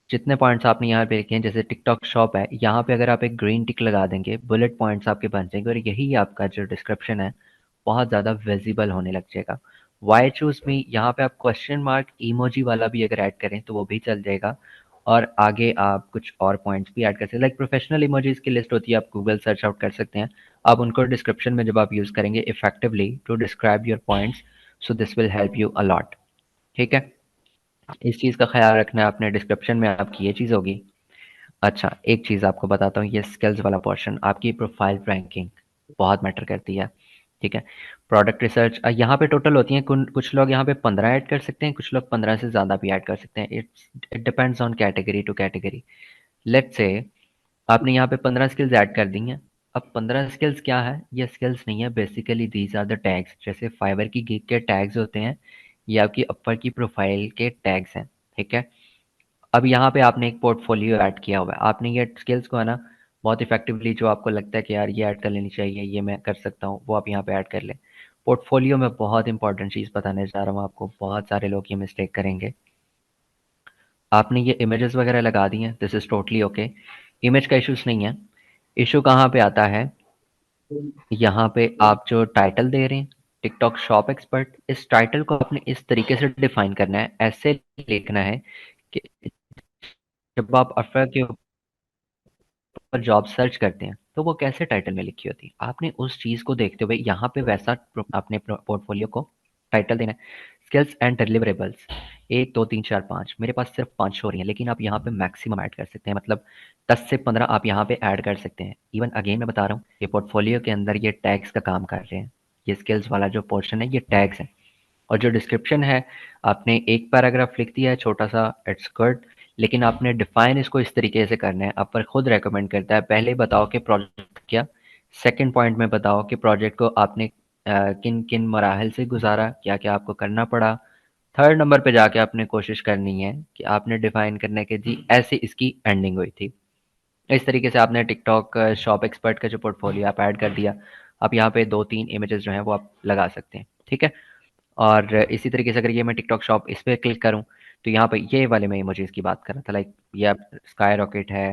जितने पॉइंट्स आपने यहाँ पे लिखे हैं, जैसे टिकटॉक शॉप है, यहाँ पे अगर आप एक ग्रीन टिक लगा देंगे, बुलेट पॉइंट्स आपके बन जाएंगे और यही आपका जो डिस्क्रिप्शन है बहुत ज़्यादा विजिबल होने लग जाएगा। वाई चूज मी, यहाँ पे आप क्वेश्चन मार्क इमोजी वाला भी अगर ऐड करें तो वो भी चल जाएगा। और आगे आप कुछ और पॉइंट्स भी ऐड कर सकते हैं, लाइक प्रोफेशनल इमोजीज की लिस्ट होती है, आप गूगल सर्च आउट कर सकते हैं। आप उनको डिस्क्रिप्शन में जब आप यूज़ करेंगे effectively to describe your points, so this will help you a lot, ठीक है। इस चीज़ का ख्याल रखना है, अपने डिस्क्रिप्शन में आपकी ये चीज़ होगी। अच्छा, एक चीज़ आपको बताता हूँ, ये स्किल्स वाला पोर्शन आपकी प्रोफाइल रैंकिंग बहुत मैटर करती है, ठीक है। प्रोडक्ट रिसर्च यहाँ पे टोटल होती हैं, कुछ लोग यहाँ पे 15 ऐड कर सकते हैं, कुछ लोग 15 से ज़्यादा भी ऐड कर सकते हैं, it depends on category two category. Let's say आपने यहाँ पे 15 स्किल्स ऐड कर दी हैं। अब 15 स्किल्स क्या है, ये स्किल्स नहीं है, basically these are the tags, जैसे फाइवर की गिग के टैग्स होते हैं, ये आपकी अपर की प्रोफाइल के टैग्स हैं, ठीक है। अब यहाँ पे आपने एक पोर्टफोलियो ऐड किया हुआ है, आपने ये स्किल्स को है ना बहुत इफेक्टिवली, जो आपको लगता है कि यार ये ऐड कर लेनी चाहिए, ये मैं कर सकता हूँ, वो आप यहाँ पे ऐड कर लें। पोर्टफोलियो में बहुत इंपॉर्टेंट चीज़ बताने जा रहा हूँ आपको, बहुत सारे लोग ये मिस्टेक करेंगे। आपने ये इमेजेस वगैरह लगा दी हैं, this is totally okay, image का इशूज़ नहीं है। इशू कहाँ पे आता है, यहाँ पे आप जो टाइटल दे रहे हैं टिकटॉक शॉप एक्सपर्ट, इस टाइटल को आपने इस तरीके से डिफाइन करना है, ऐसे लिखना है कि जब आप अफर के पर जॉब सर्च करते हैं तो वो कैसे टाइटल में लिखी होती है, आपने उस चीज़ को देखते हुए यहाँ पे वैसा अपने पोर्टफोलियो को टाइटल देना है। स्किल्स एंड डिलीवरेबल्स 1 2 3 4 5, मेरे पास सिर्फ 5 हो रही हैं, लेकिन आप यहाँ पे मैक्सिमम ऐड कर सकते हैं, मतलब 10 से 15 आप यहाँ पे ऐड कर सकते हैं। इवन अगेन मैं बता रहा हूँ, ये पोर्टफोलियो के अंदर ये टैग्स का काम कर रहे हैं, ये स्किल्स वाला जो पोर्शन है ये टैग्स है। और जो डिस्क्रिप्शन है, आपने एक पैराग्राफ लिख दिया है छोटा सा, इट्स गुड, लेकिन आपने डिफाइन इसको इस तरीके से करना है, आप पर खुद रेकमेंड करता है, पहले बताओ कि प्रोजेक्ट क्या, सेकंड पॉइंट में बताओ कि प्रोजेक्ट को आपने किन किन मराहल से गुजारा, क्या क्या आपको करना पड़ा, थर्ड नंबर पे जाके आपने कोशिश करनी है कि आपने डिफाइन करने के जी ऐसे इसकी एंडिंग हुई थी। इस तरीके से आपने टिकटॉक शॉप एक्सपर्ट का जो पोर्टफोलियो आप ऐड कर दिया। आप यहाँ पे 2-3 इमेजेस जो हैं वो आप लगा सकते हैं, ठीक है? और इसी तरीके से अगर ये मैं टिकटॉक शॉप इस पे क्लिक करूँ, तो यहाँ पे ये वाले मैं इमोजीज़ की बात कर रहा था, लाइक ये आप स्काई रॉकेट है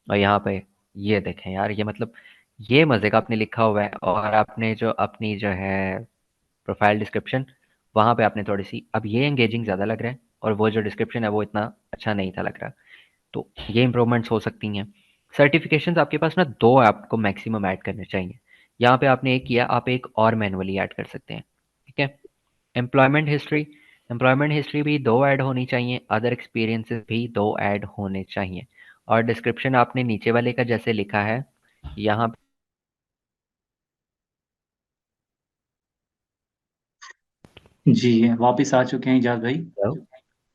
और यहाँ पे ये देखें यार, ये मतलब ये मज़े का आपने लिखा हुआ है और आपने जो अपनी जो है प्रोफाइल डिस्क्रिप्शन वहाँ पे आपने थोड़ी-सी अब ये एंगेजिंग ज़्यादा लग रहा है और वो जो डिस्क्रिप्शन है वो इतना अच्छा नहीं था लग रहा। तो ये इम्प्रूवमेंट्स हो सकती हैं। सर्टिफिकेशंस आपके पास ना 2 आपको मैक्सिमम ऐड करने चाहिए। यहाँ पे आपने एक किया, आप एक और मैनुअली ऐड कर सकते हैं, ठीक है? एम्प्लॉयमेंट हिस्ट्री भी 2 ऐड होनी चाहिए, अदर एक्सपीरियंसेस भी 2 ऐड होने चाहिए और डिस्क्रिप्शन आपने नीचे वाले का जैसे लिखा है, यहाँ जी वापिस आ चुके हैं इजाज भाई। पे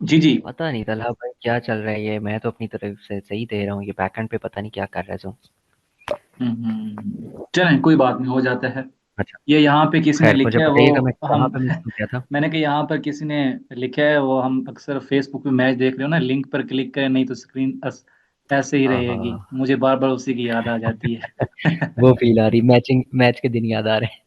जी जी। पता नहीं तलहा भाई क्या चल रहा है ये, मैं तो अपनी तरफ से सही दे रहा हूँ, ये बैकएंड पे पता नहीं क्या कर रहा है जो। चलें कोई बात नहीं, हो जाता है। अच्छा, ये यहाँ पे किसी ने खैर मुझे लिखा है वो बताइएगा मैं कहाँ हम पे मिस किया था? मैंने कहा यहाँ पर किसी ने लिखा है वो, हम अक्सर फेसबुक पे मैच देख रहे हो ना, लिंक पर क्लिक करें नहीं तो स्क्रीन ऐसे ही हाँ, रहेगी। हाँ। मुझे बार बार उसी की याद आ जाती है। वो फ़ील आ रही, मैच के दिन याद आ रहे हैं।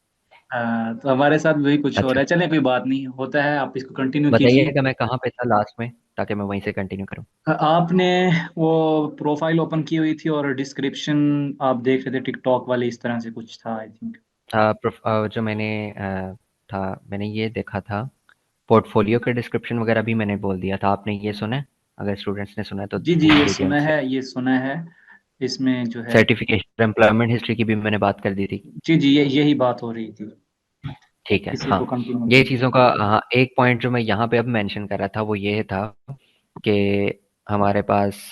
तो हमारे साथ भी कुछ हो अच्छा, रहा है। चलें कोई बात नहीं, होता है, आप इसको कंटिन्यू कीजिए। बताइएगा मैं कहाँ पे था लास्ट में, ताकि मैं वहीं से कंटिन्यू करूँ। आपने वो प्रोफाइल ओपन की हुई थी और डिस्क्रिप्शन आप देख रहे थे टिकटॉक वाले, इस तरह से कुछ था आई थिंक। जो मैंने मैंने ये देखा था, पोर्टफोलियो के डिस्क्रिप्शन वगैरह भी मैंने बोल दिया था, आपने ये सुना है? अगर स्टूडेंट्स ने सुना है तो जी जी, पूछ ये लीजिए सुना उनसे। है, ये सुना है। इसमें जो है, सर्टिफिकेशन, एम्प्लॉयमेंट हिस्ट्री की भी मैंने बात कर दी थी। जी जी, ये यही बात हो रही थी। ठीक है, इसी हाँ। को कंटिन्यू ये कीजिए। चीज़ों का हाँ, एक पॉइंट जो मैं यहाँ पे अब मेंशन कर रहा था वो ये था कि हमारे पास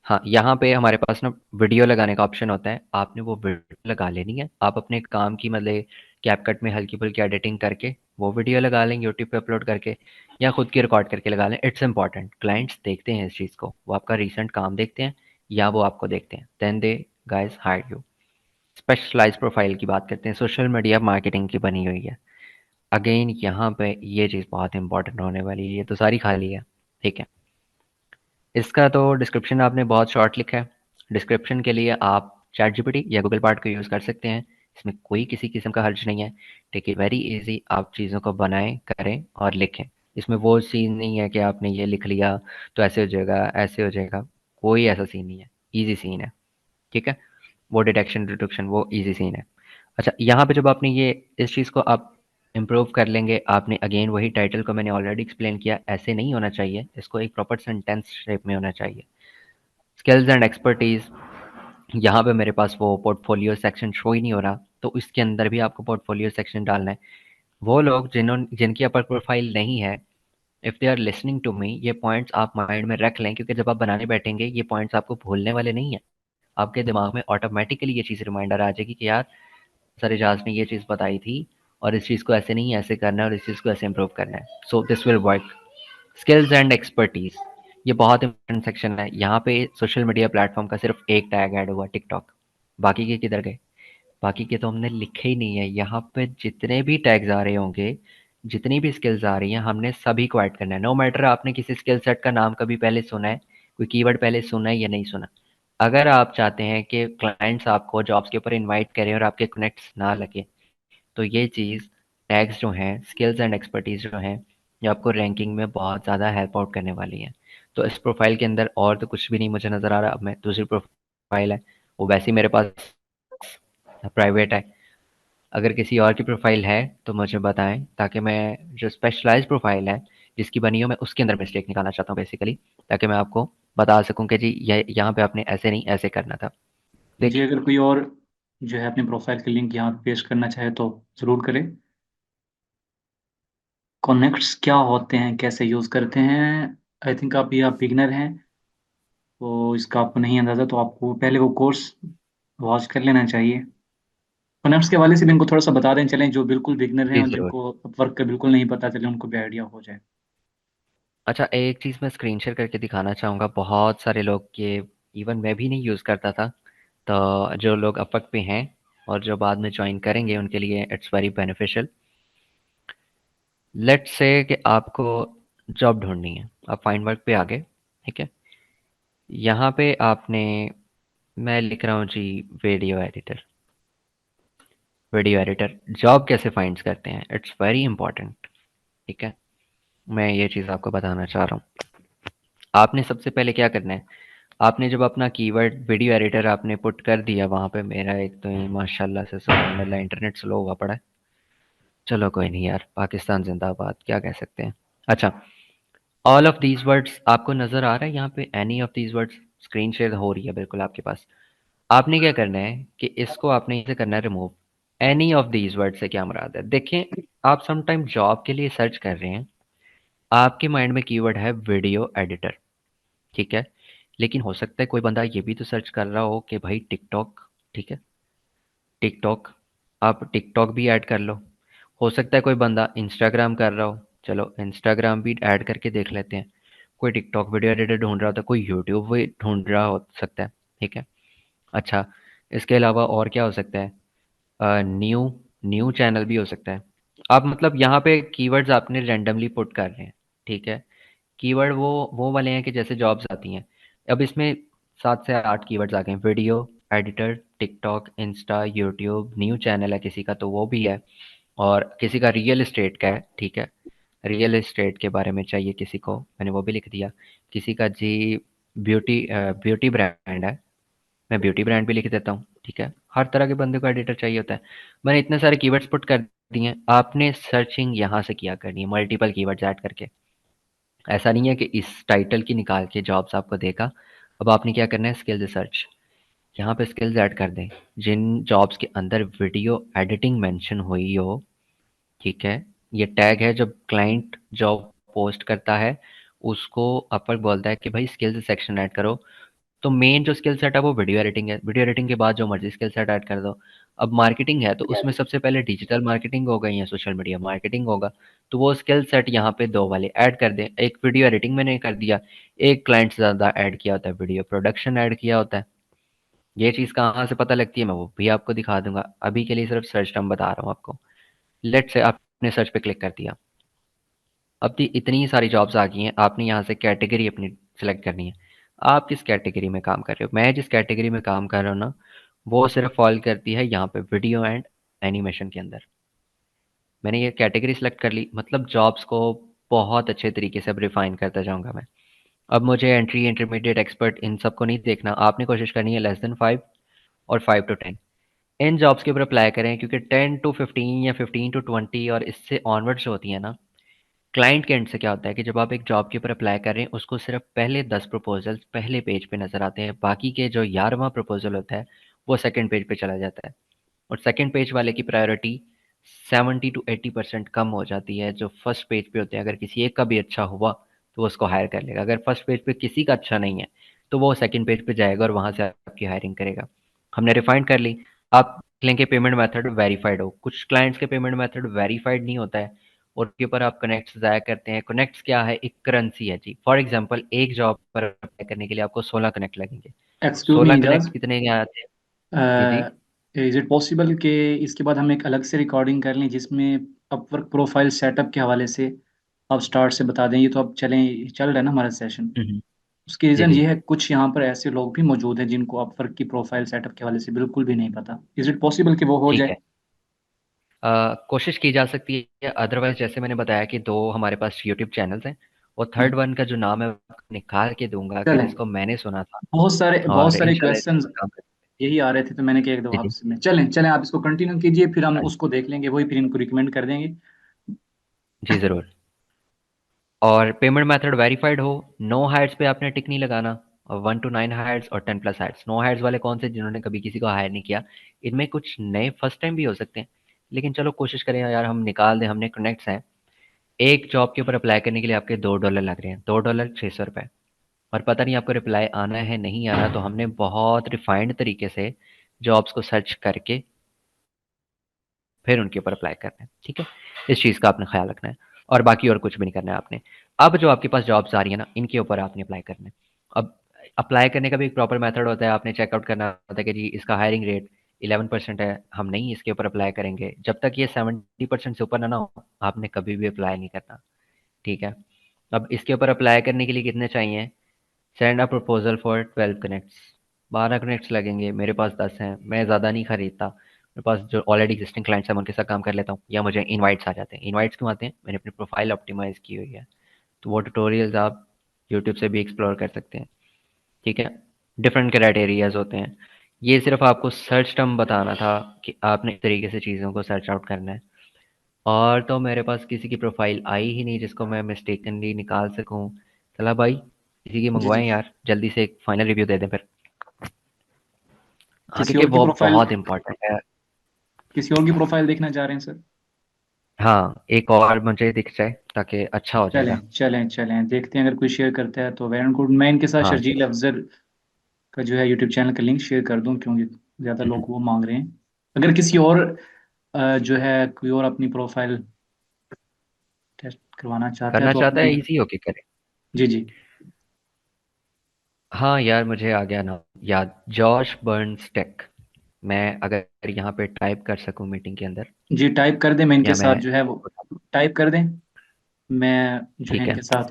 हाँ, यहाँ पे हमारे पास ना वीडियो लगाने का ऑप्शन होता है। आपने वो वीडियो लगा लेनी है। आप अपने काम की मतलब कैपकट में हल्की-फुल्की एडिटिंग करके वो वीडियो लगा लें यूट्यूब पे अपलोड करके या खुद की रिकॉर्ड करके लगा लें। इट्स इम्पोर्टेंट, क्लाइंट्स देखते हैं इस चीज़ को। वो आपका रीसेंट काम देखते हैं या वो आपको देखते हैं। Then they guys hire you. Specialized profile की बात करते हैं, सोशल मीडिया मार्केटिंग की बनी हुई है। अगेन यहाँ पे ये चीज़ बहुत इंपॉर्टेंट होने वाली है, ये तो सारी खाली है, ठीक है। इसका तो डिस्क्रिप्शन आपने बहुत शॉर्ट लिखा है। डिस्क्रिप्शन के लिए आप चैट जीपीटी या गूगल बार्ड को यूज़ कर सकते हैं, इसमें कोई किसी किस्म का हर्ज नहीं है। टेक इट वेरी इजी, आप चीज़ों को बनाएं, करें और लिखें। इसमें वो सीन नहीं है कि आपने ये लिख लिया तो ऐसे हो जाएगा, ऐसे हो जाएगा, कोई ऐसा सीन नहीं है, ईजी सीन है, ठीक है। वो डिटेक्शन डिडक्शन वो ईजी सीन है। अच्छा, यहाँ पे जब आपने ये इस चीज़ को आप इम्प्रूव कर लेंगे, आपने अगेन वही टाइटल को मैंने ऑलरेडी एक्सप्लेन किया, ऐसे नहीं होना चाहिए, इसको एक प्रॉपर सेंटेंस शेप में होना चाहिए। स्किल्स एंड एक्सपर्टीज़, यहाँ पे मेरे पास वो पोर्टफोलियो सेक्शन शो ही नहीं हो रहा, तो इसके अंदर भी आपको पोर्टफोलियो सेक्शन डालना है। वो लोग जिनकी अपर प्रोफाइल नहीं है, if they are listening to me, ये पॉइंट्स आप माइंड में रख लें, क्योंकि जब आप बनाने बैठेंगे ये पॉइंट्स आपको भूलने वाले नहीं हैं। आपके दिमाग में ऑटोमेटिकली ये चीज़ रिमाइंडर आ जाएगी कि यार सर एजाज ने ये चीज़ बताई थी और इस चीज़ को ऐसे नहीं ऐसे करना है और इस चीज़ को ऐसे इम्प्रूव करना है। सो this will work. Skills and expertise, ये बहुत इंपॉर्टेंट सेक्शन है। यहाँ पे सोशल मीडिया प्लेटफॉर्म का सिर्फ एक टैग ऐड हुआ, टिकटॉक। बाकी के किधर गए? बाकी के तो हमने लिखे ही नहीं है। यहाँ पे जितने भी टैग्स आ रहे होंगे, जितनी भी स्किल्स आ रही हैं, हमने सभी को ऐड करना है। नो मैटर आपने किसी स्किल सेट का नाम कभी पहले सुना है, कोई कीवर्ड पहले सुना है या नहीं सुना। अगर आप चाहते हैं कि क्लाइंट्स आपको जॉब्स के ऊपर इनवाइट करें और आपके कनेक्ट्स ना लगे, तो ये चीज़ टैग्स जो हैं, स्किल्स एंड एक्सपर्टीज़ जो हैं, ये आपको रैंकिंग में बहुत ज़्यादा हेल्प आउट करने वाली हैं। तो इस प्रोफाइल के अंदर और तो कुछ भी नहीं मुझे नज़र आ रहा। अब मैं दूसरी प्रोफाइल है, वो वैसे ही मेरे पास प्राइवेट है। अगर किसी और की प्रोफाइल है तो मुझे बताएं, ताकि मैं जो स्पेशलाइज्ड प्रोफाइल है जिसकी बनी हो, मैं उसके अंदर मिस्टेक निकालना चाहता हूँ बेसिकली, ताकि मैं आपको बता सकूं कि जी ये यहाँ पे आपने ऐसे नहीं ऐसे करना था। जी, देखिए, अगर कोई और जो है अपने प्रोफाइल के लिंक यहाँ पेश करना चाहे तो ज़रूर करें। कनेक्ट्स क्या होते हैं, कैसे यूज़ करते हैं? आई थिंक आप बिगिनर हैं, तो इसका आपको नहीं अंदाज़ा, तो आपको पहले वो कोर्स वॉच कर लेना चाहिए। कनेक्ट्स के हवाले से भी इनको थोड़ा-सा बता दें, चलें, जो बिल्कुल बिगिनर हैं जी और ज़रूर। जिनको अपवर्क का बिल्कुल नहीं पता, चले उनको भी आइडिया हो जाए। अच्छा, एक चीज़ मैं स्क्रीन शेयर करके दिखाना चाहूँगा। बहुत सारे लोग ये, इवन मैं भी नहीं यूज़ करता था, तो जो लोग अपवर्क पे हैं और जो बाद में ज्वाइन करेंगे उनके लिए it's very beneficial. Let's say कि आपको जॉब ढूंढनी है, आप फाइंड वर्क पे आ गए, ठीक है। यहाँ पे आपने, मैं लिख रहा हूँ जी video editor. Video editor job कैसे फाइंड करते हैं, इट्स वेरी इंपॉर्टेंट, ठीक है। मैं ये चीज़ आपको बताना चाह रहा हूँ। आपने सबसे पहले क्या करना है, आपने जब अपना कीवर्ड वीडियो एडिटर आपने पुट कर दिया वहाँ पे, मेरा एक तो ये माशाल्लाह से सुभान अल्लाह इंटरनेट स्लो हुआ पड़ा है, चलो कोई नहीं यार, पाकिस्तान जिंदाबाद, क्या कह सकते हैं। अच्छा, ऑल ऑफ दीज वर्ड्स आपको नज़र आ रहा है यहाँ पे, any of these words, screen share हो रही है बिल्कुल आपके पास। आपने क्या करना है कि इसको आपने इसे करना है remove. Any of these word से क्या मुराद है, देखें, आप समटाइम जॉब के लिए सर्च कर रहे हैं, आपके माइंड में कीवर्ड है वीडियो एडिटर, ठीक है। लेकिन हो सकता है कोई बंदा ये भी तो सर्च कर रहा हो कि भाई टिकटॉक, ठीक है, टिकटॉक, आप टिकटॉक भी ऐड कर लो। हो सकता है कोई बंदा इंस्टाग्राम कर रहा हो, चलो इंस्टाग्राम भी ऐड करके देख लेते हैं। कोई टिकटॉक वीडियो एडिटर ढूंढ रहा होता है, कोई यूट्यूब भी ढूंढ रहा हो सकता है, ठीक है। अच्छा, इसके अलावा और क्या हो सकता है, न्यू न्यू चैनल भी हो सकता है। आप मतलब यहाँ पे कीवर्ड्स आपने रैंडमली पुट कर रहे हैं, ठीक है। कीवर्ड वो वाले हैं कि जैसे जॉब्स आती हैं। अब इसमें 7 से 8 कीवर्ड्स आ गए हैं, video editor, TikTok, Insta, YouTube, new channel है किसी का तो वो भी है, और किसी का रियल एस्टेट का है, ठीक है। रियल एस्टेट के बारे में चाहिए किसी को, मैंने वो भी लिख दिया। किसी का जी ब्यूटी ब्रांड है, मैं ब्यूटी ब्रांड भी लिख देता हूँ, ठीक है। हर तरह के बंदे को एडिटर चाहिए होता है। मैंने इतने सारे कीवर्ड्स पुट कर दिए हैं, आपने सर्चिंग यहाँ से किया करनी है, मल्टीपल कीवर्ड्स ऐड करके। ऐसा नहीं है कि इस टाइटल की निकाल के जॉब्स आपको देगा। अब आपने क्या करना है, स्किल्स सर्च, यहाँ पे स्किल्स ऐड कर दें जिन जॉब्स के अंदर वीडियो एडिटिंग मेंशन हुई हो, ठीक है। ये टैग है, जब क्लाइंट जॉब पोस्ट करता है उसको अपर बोलता है कि भाई स्किल्स सेक्शन ऐड करो, तो मेन जो स्किल सेट है वो वीडियो एडिटिंग है। वीडियो एडिटिंग के बाद जो मर्जी स्किल सेट ऐड कर दो। अब मार्केटिंग है तो उसमें सबसे पहले डिजिटल मार्केटिंग होगा या सोशल मीडिया मार्केटिंग होगा, तो वो स्किल सेट यहाँ पे 2 वाले ऐड कर दें। एक वीडियो एडिटिंग मैंने कर दिया, एक क्लाइंट से ज़्यादा ऐड किया होता है वीडियो प्रोडक्शन ऐड किया होता है। ये चीज़ कहाँ से पता लगती है मैं वो भी आपको दिखा दूंगा, अभी के लिए सिर्फ सर्च टर्म बता रहा हूँ आपको। लेट से आपने सर्च पे क्लिक कर दिया, अब इतनी सारी जॉब्स आ गई हैं, आपने यहाँ से कैटेगरी अपनी सेलेक्ट करनी है। आप किस कैटेगरी में काम कर रहे हो, मैं जिस कैटेगरी में काम कर रहा हूँ ना, वो सिर्फ फॉल करती है यहाँ पे वीडियो एंड एनिमेशन के अंदर। मैंने ये कैटेगरी सेलेक्ट कर ली, मतलब जॉब्स को बहुत अच्छे तरीके से अब रिफाइन करता जाऊँगा मैं। अब मुझे एंट्री, इंटरमीडिएट, एक्सपर्ट इन सबको नहीं देखना, आपने कोशिश करनी है लेस देन 5 और 5 to 10 इन जॉब्स के ऊपर अप्लाई करें, क्योंकि 10 to 15 या 15 to 20 और इससे ऑनवर्ड्स होती है ना, क्लाइंट के एंड से क्या होता है कि जब आप एक जॉब के ऊपर अप्लाई कर रहे हैं उसको सिर्फ पहले 10 प्रपोजल्स पहले पेज पे नज़र आते हैं, बाकी के जो 11वां प्रपोजल होता है वो सेकंड पेज पे चला जाता है। और सेकंड पेज वाले की प्रायोरिटी 70 to 80% कम हो जाती है। जो फर्स्ट पेज पे होते हैं, अगर किसी एक का भी अच्छा हुआ तो वो उसको हायर कर लेगा, अगर फर्स्ट पेज पे किसी का अच्छा नहीं है तो वो सेकंड पेज पे जाएगा और वहाँ से आपकी हायरिंग करेगा। हमने रिफाइंड कर ली। आप लेंगे पेमेंट मेथड वेरीफाइड हो, कुछ क्लाइंट्स के पेमेंट मेथड वेरीफाइड नहीं होता है और उसके ऊपर आप कनेक्ट्स ज़ाया करते हैं। कनेक्ट्स क्या है, एक करेंसी है जी। फॉर एग्जांपल एक जॉब पर अप्लाई करने के लिए आपको 16 कनेक्ट लगेंगे। एक्सक्यूज मी 16 इजाज, कनेक्ट्स कितने के आते हैं जी जी। इज इट पॉसिबल कि इसके बाद हम एक अलग से रिकॉर्डिंग कर लें जिसमें अपवर्क प्रोफाइल सेटअप के हवाले से आप स्टार्ट से बता दें। ये तो अब चल रहा है ना हमारा सेशन। हम्म, उसकी जी रीज़न जी ये है, कुछ यहाँ पर ऐसे लोग भी मौजूद हैं जिनको अपवर्क की प्रोफाइल सेटअप के हवाले से बिल्कुल भी नहीं पता। इज इट पॉसिबल कि वो हो ठीक जाए? है। कोशिश की जा सकती है, अदरवाइज जैसे मैंने बताया कि 2 हमारे पास यूट्यूब चैनल्स हैं और थर्ड हम्म, वन का जो नाम है वो निकाल के दूंगा कि चलें। जिसको मैंने सुना था, बहुत और सारे इंशाल्लाह इस क्वेश्चंस पर काम करें। यही आ रहे थे तो मैंने कहा एक दो जी जी। आपसे में चलें चलें, आप इसको कंटिन्यू कीजिए, फिर हम हाँ जी, उसको देख लेंगे, वही फिर इनको रिकमेंड कर देंगे। जी ज़रूर। और पेमेंट मेथड वेरीफाइड हो, नो हायर्स पे आपने टिक नहीं लगाना, और 1 to 9 हायर्स और 10 प्लस हायर्स। नो हायर्स वाले कौन से, जिन्होंने कभी किसी को हायर नहीं किया। इनमें कुछ नए फर्स्ट टाइम भी हो सकते हैं, लेकिन चलो कोशिश करें यार हम निकाल दें, हमने कनेक्ट्स हैं। एक जॉब के ऊपर अप्लाई करने के लिए आपके $2 लग रहे हैं, $2 ₹600, और पता नहीं आपको रिप्लाई आना है नहीं आना, तो हमने बहुत रिफाइंड तरीके से जॉब्स को सर्च करके फिर उनके ऊपर अप्लाई करना है, ठीक है। इस चीज़ का आपने ख्याल रखना है, और बाकी और कुछ भी नहीं करना है आपने। अब जो आपके पास जॉब्स आ रही है ना, इनके ऊपर आपने अप्लाई करना है। अब अप्लाई करने का भी एक प्रॉपर मेथड होता है, आपने चेकआउट करना होता है कि जी इसका हायरिंग रेट 11% है, हम नहीं इसके ऊपर अप्लाई करेंगे। जब तक ये 70% से ऊपर ना हो, आपने कभी भी अप्लाई नहीं करना, ठीक है। अब इसके ऊपर अप्लाई करने के लिए कितने चाहिए? Send a proposal for 12 connects. 12 connects लगेंगे, मेरे पास 10 हैं, मैं ज़्यादा नहीं खरीदता, मेरे पास जो ऑलरेडी एग्जिस्टिंग क्लाइंट्स हैं मैं उनके साथ काम कर लेता हूँ, या मुझे इनवाइट्स आ जाते हैं। इनवाइट्स क्यों आते हैं? मैंने अपनी प्रोफाइल ऑप्टिमाइज़ की हुई है, तो वो ट्यूटोरियल्स आप यूट्यूब से भी एक्सप्लोर कर सकते हैं, ठीक है। डिफरेंट क्राइटेरियाज होते हैं। ये सिर्फ आपको सर्च टर्म बताना था कि आपने इस तरीके से चीज़ों को सर्च आउट करना है। और तो मेरे पास किसी की प्रोफाइल आई ही नहीं जिसको मैं मिस्टेकनली निकाल सकूं। चला भाई, किसी की जी जी। मंगवाएं यार, जल्दी से एक फाइनल रिव्यू दे दें फिर। हाँ, किसी क्योंकि और की वो प्रोफाइल, बहुत इंपॉर्टेंट है। किसी और की प्रोफाइल देखना चाह रहे हैं सर? हाँ, एक और मुझे दिख जाए ताकि अच्छा हो जाएगा। चलें चलें चलें, देखते हैं अगर कोई शेयर करता है तो वेरी गुड। मैं इनके साथ हाँ जी। शर्जील अफजल का जो है यूट्यूब चैनल का लिंक शेयर कर दूं, क्योंकि ज़्यादा लोग वो मांग रहे हैं। अगर किसी और जो है कोई और अपनी प्रोफाइल टेस्ट करवाना चाहता है करना तो चाहता अपने। है, इजी होके करे। जी जी। हाँ यार, मुझे आ गया नाम याद, जॉश बर्नस्टेक। मैं अगर यहाँ पे टाइप कर सकूँ मीटिंग के अंदर, जी टाइप कर दें, मैं इनके या साथ मैं, जो है वो टाइप कर दें। मैं जो है ठीक है, इनके साथ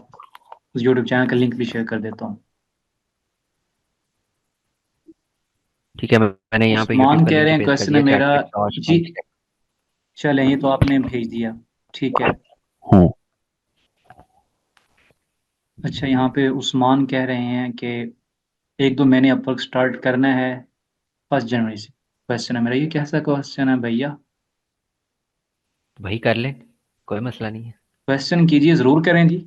उस यूट्यूब चैनल का लिंक भी शेयर कर देता हूँ। ठीक है। मैंने यहाँ पे यूट्यूब उस्मान का कह लिंक रहे ही हैं पेस्ट कर क्वेश्चन है दिया चैट मेरा। पे, जॉश जी बर्नस्टेक। चलें, ये तो आपने भेज दिया, ठीक है। हम्म। अच्छा, यहाँ पे उस्मान कह रहे हैं कि एक दो महीने अपवर्क स्टार्ट करना है 1 जनवरी से। क्वेश्चन है मेरा, ये कैसा क्वेश्चन है भैया? वही कर ले, कोई मसला नहीं है। क्वेश्चन कीजिए, ज़रूर करें जी।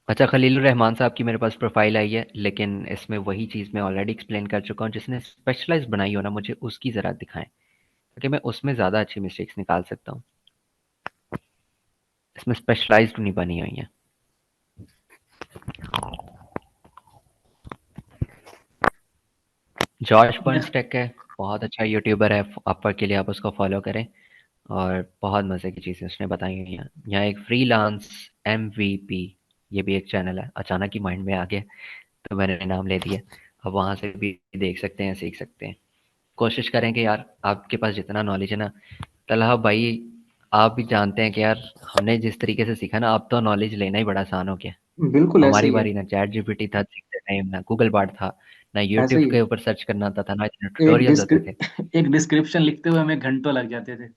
अच्छा, खलीलुर रहमान साहब की मेरे पास प्रोफाइल आई है, लेकिन इसमें वही चीज़ मैं ऑलरेडी एक्सप्लेन कर चुका हूँ। जिसने स्पेशलाइज बनाई हो ना, मुझे उसकी ज़रा दिखाएं, क्योंकि मैं उसमें ज़्यादा अच्छी मिस्टेक्स निकाल सकता हूँ। इसमें स्पेशलाइज्ड नहीं बनी हुई है। जॉर्ज बर्नस्टेक है, बहुत अच्छा यूट्यूबर है, अपवर के लिए आप उसको फॉलो करें। और बहुत मज़े की चीज़ें उसने बताई हुई हैं। यहाँ एक फ्रीलांस MVP, ये भी एक चैनल है, अचानक ही माइंड में आ गया तो मैंने नाम ले दिया। अब वहाँ से भी देख सकते हैं, सीख सकते हैं। कोशिश करेंगे यार, आपके पास जितना नॉलेज है ना तलहा भाई, आप भी जानते हैं कि यार हमने जिस तरीके से सीखा ना, अब तो नॉलेज लेना ही बड़ा आसान हो गया। बिल्कुल ऐसे हमारी ही है। बारी ना चैट जीपीटी था सीखते टाइम, ना गूगल बार्ड था, ना ऐसे यूट्यूब ही के है। ऊपर सर्च करना आता था, ना इतने एक ट्यूटोरियल्स होते थे। एक डिस्क्रिप्शन लिखते हुए हमें घंटों लग जाते थे,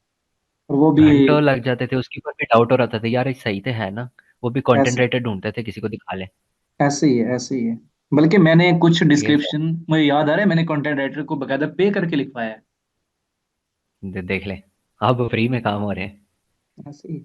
और वो भी घंटों लग जाते थे, उसके ऊपर भी डाउट हो रहा था यार ये सही तो है ना। वो भी कंटेंट ऐसे राइटर ढूंढते थे किसी को दिखा ले। ऐसे ही है, ऐसे ही है। बल्कि मैंने कुछ ये डिस्क्रिप्शन, मुझे याद आ रहा है, मैंने कंटेंट राइटर को बकायदा पे करके लिखवाया है। देख ले, अब फ्री में काम हो रहे हैं। ऐसे ही।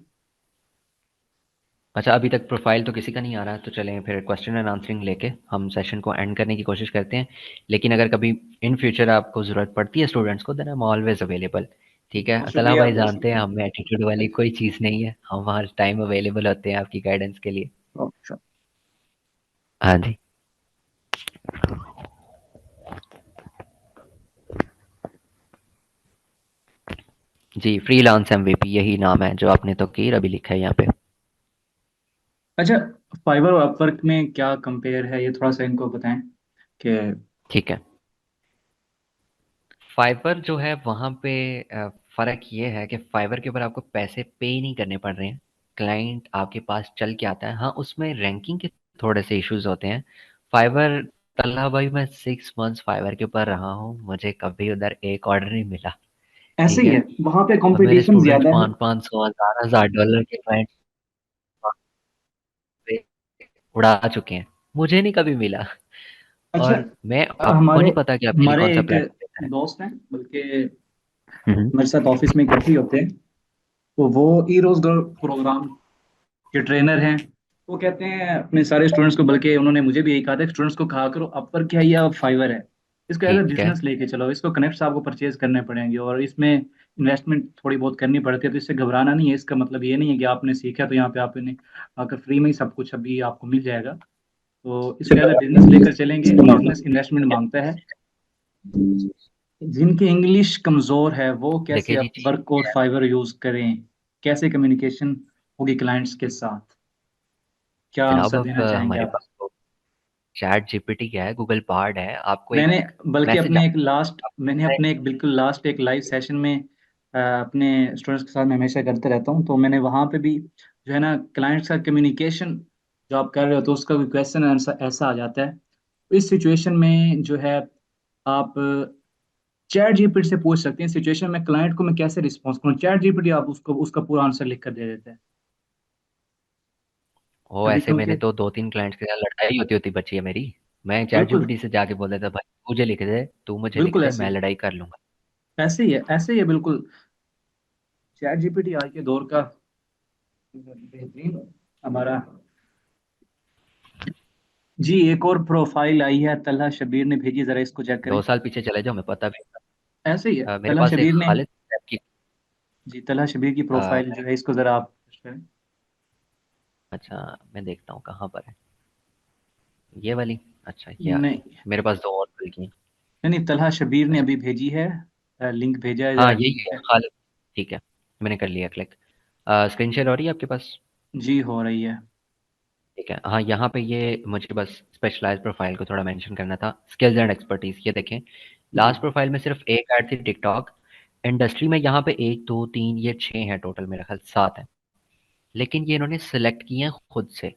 अच्छा, अभी तक प्रोफाइल तो किसी का नहीं आ रहा, तो चलें फिर क्वेश्चन एंड आंसरिंग लेके हम सेशन को एंड करने की कोशिश करते हैं। लेकिन अगर कभी इन फ्यूचर आपको ज़रूरत पड़ती है स्टूडेंट्स को, then I am always available. ठीक है, अतला शुक्रिया। भाई जानते हैं हम में एटीट्यूड वाली कोई चीज़ नहीं है, हम हर टाइम अवेलेबल होते हैं आपकी गाइडेंस के लिए। अच्छा। हाँ जी। जी, फ्रीलांस MVP यही नाम है जो आपने तो की अभी लिखा है यहाँ पे। अच्छा, फाइवर और अपवर्क में क्या कंपेयर है, ये थोड़ा सा इनको बताएं कि। ठीक है। फाइवर जो है वहाँ पे फ़र्क ये है कि फाइवर के ऊपर आपको पैसे पे ही नहीं करने पड़ रहे हैं, क्लाइंट आपके पास चल के आता है। हाँ, उसमें रैंकिंग के थोड़े से इश्यूज होते हैं। फाइवर, तल्ला भाई मैं 6 मंथ्स फाइवर के ऊपर रहा हूँ, मुझे कभी उधर एक ऑर्डर नहीं मिला। ऐसे ठीक ही है। है, वहां पे और मेरे कंपटीशन स्टूडेंट्स ज्यादा है। 500 $1,000 के क्लाइंट पे उड़ा चुके हैं, मुझे नहीं कभी मिला। अच्छा, और मैं, आपको हमारे नहीं पता कि आपके लिए हमारे कौन सा एक प्लेटफॉर्म दोस्त हैं, बल्कि है। मेरे साथ ऑफिस में इकट्ठे ही होते हैं, तो वो ई रोजगार प्रोग्राम के ट्रेनर हैं। वो कहते हैं अपने सारे स्टूडेंट्स को, बल्कि उन्होंने मुझे भी यही कहा था, स्टूडेंट्स को कहा करो अपवर क्या है या फाइवर है, इसको एज अ ठीक है। बिजनेस लेके चलो, इसको कनेक्ट्स आपको परचेज करने पड़ेंगे और इसमें इन्वेस्टमेंट थोड़ी बहुत करनी पड़ती है, तो इससे घबराना नहीं है। इसका मतलब ये नहीं है कि आपने सीखा तो यहाँ पे आपने आकर फ्री में ही सब कुछ अभी आपको मिल जाएगा। तो इसको एज अ बिजनेस लेकर चलेंगे, बिजनेस इन्वेस्टमेंट मांगता है। जिनकी इंग्लिश कमजोर है वो कैसे देखिए जी, अपवर्क और फाइवर यूज करें, कैसे कम्युनिकेशन होगी क्लाइंट्स के साथ, क्या जनाब आंसर अब देना चाहेंगे हमारे आप? पास तो चैट जीपीटी क्या है, गूगल बार्ड है, आपको मैंने एक बल्कि मैसेज मैंने अपने एक बिल्कुल लास्ट एक लाइव सेशन में अपने स्टूडेंट्स के साथ मैं हमेशा करते रहता हूँ, तो मैंने वहाँ पे भी जो है ना क्लाइंट्स का कम्युनिकेशन जो आप कर रहे हो तो उसका भी क्वेश्चन आंसर ऐसा आ जाता है। इस सिचुएशन में जो है आप चैट जीपीटी से पूछ सकते हैं, सिचुएशन में क्लाइंट को मैं कैसे रिस्पॉन्स करूँ, चैट जीपीटी आप उसको उसका पूरा आंसर लिख कर दे देते हैं। हो। अभी ऐसे क्योंकि मैंने तो 2-3 क्लाइंट्स के साथ लड़ाई होती होती बची है मेरी। मैं चैट बिल्कुल जीपीटी से जाके बोल देता, भाई मुझे लिख दे, तू मुझे लिख बिल्कुल दे, ऐसे मैं ही लड़ाई कर लूंगा। ऐसे ही है बिल्कुल। चैट जीपीटी आज के दौर का बेहतरीन हमारा। जी एक और प्रोफाइल आई है, तलहा शबीर ने भेजी, जरा इसको चेक करें। 2 साल पीछे चले जाओ, मैं पता भी ऐसे ही है मेरे तलहा पास एक शबीर ने। खालिद साहब की जी तलहा शबीर की अ, प्रोफाइल जो है इसको जरा आप search करें। अच्छा, मैं देखता हूँ कहाँ पर है ये वाली। अच्छा, ये आ नहीं गई। मेरे पास 2 और खुल गई हैं। नहीं तलहा शबीर ने अच्छा, अभी भेजी है, लिंक भेजा है, हाँ जरा यही लिंक है है। खालिद। ठीक है, मैंने कर लिया क्लिक। स्क्रीन शेयर हो रही है आपके पास? जी हो रही है। ठीक है, हाँ यहाँ पे ये मुझे बस स्पेशलाइज्ड प्रोफाइल को थोड़ा मेंशन करना था, स्किल्स एंड एक्सपर्टीज। ये देखें, जी लास्ट प्रोफाइल में सिर्फ एक ऐड थी टिकटॉक। इंडस्ट्री में यहाँ पे 1 2 3 ये 6 हैं टोटल, मेरा ख्याल 7 है। लेकिन ये इन्होंने सेलेक्ट किए हैं खुद से।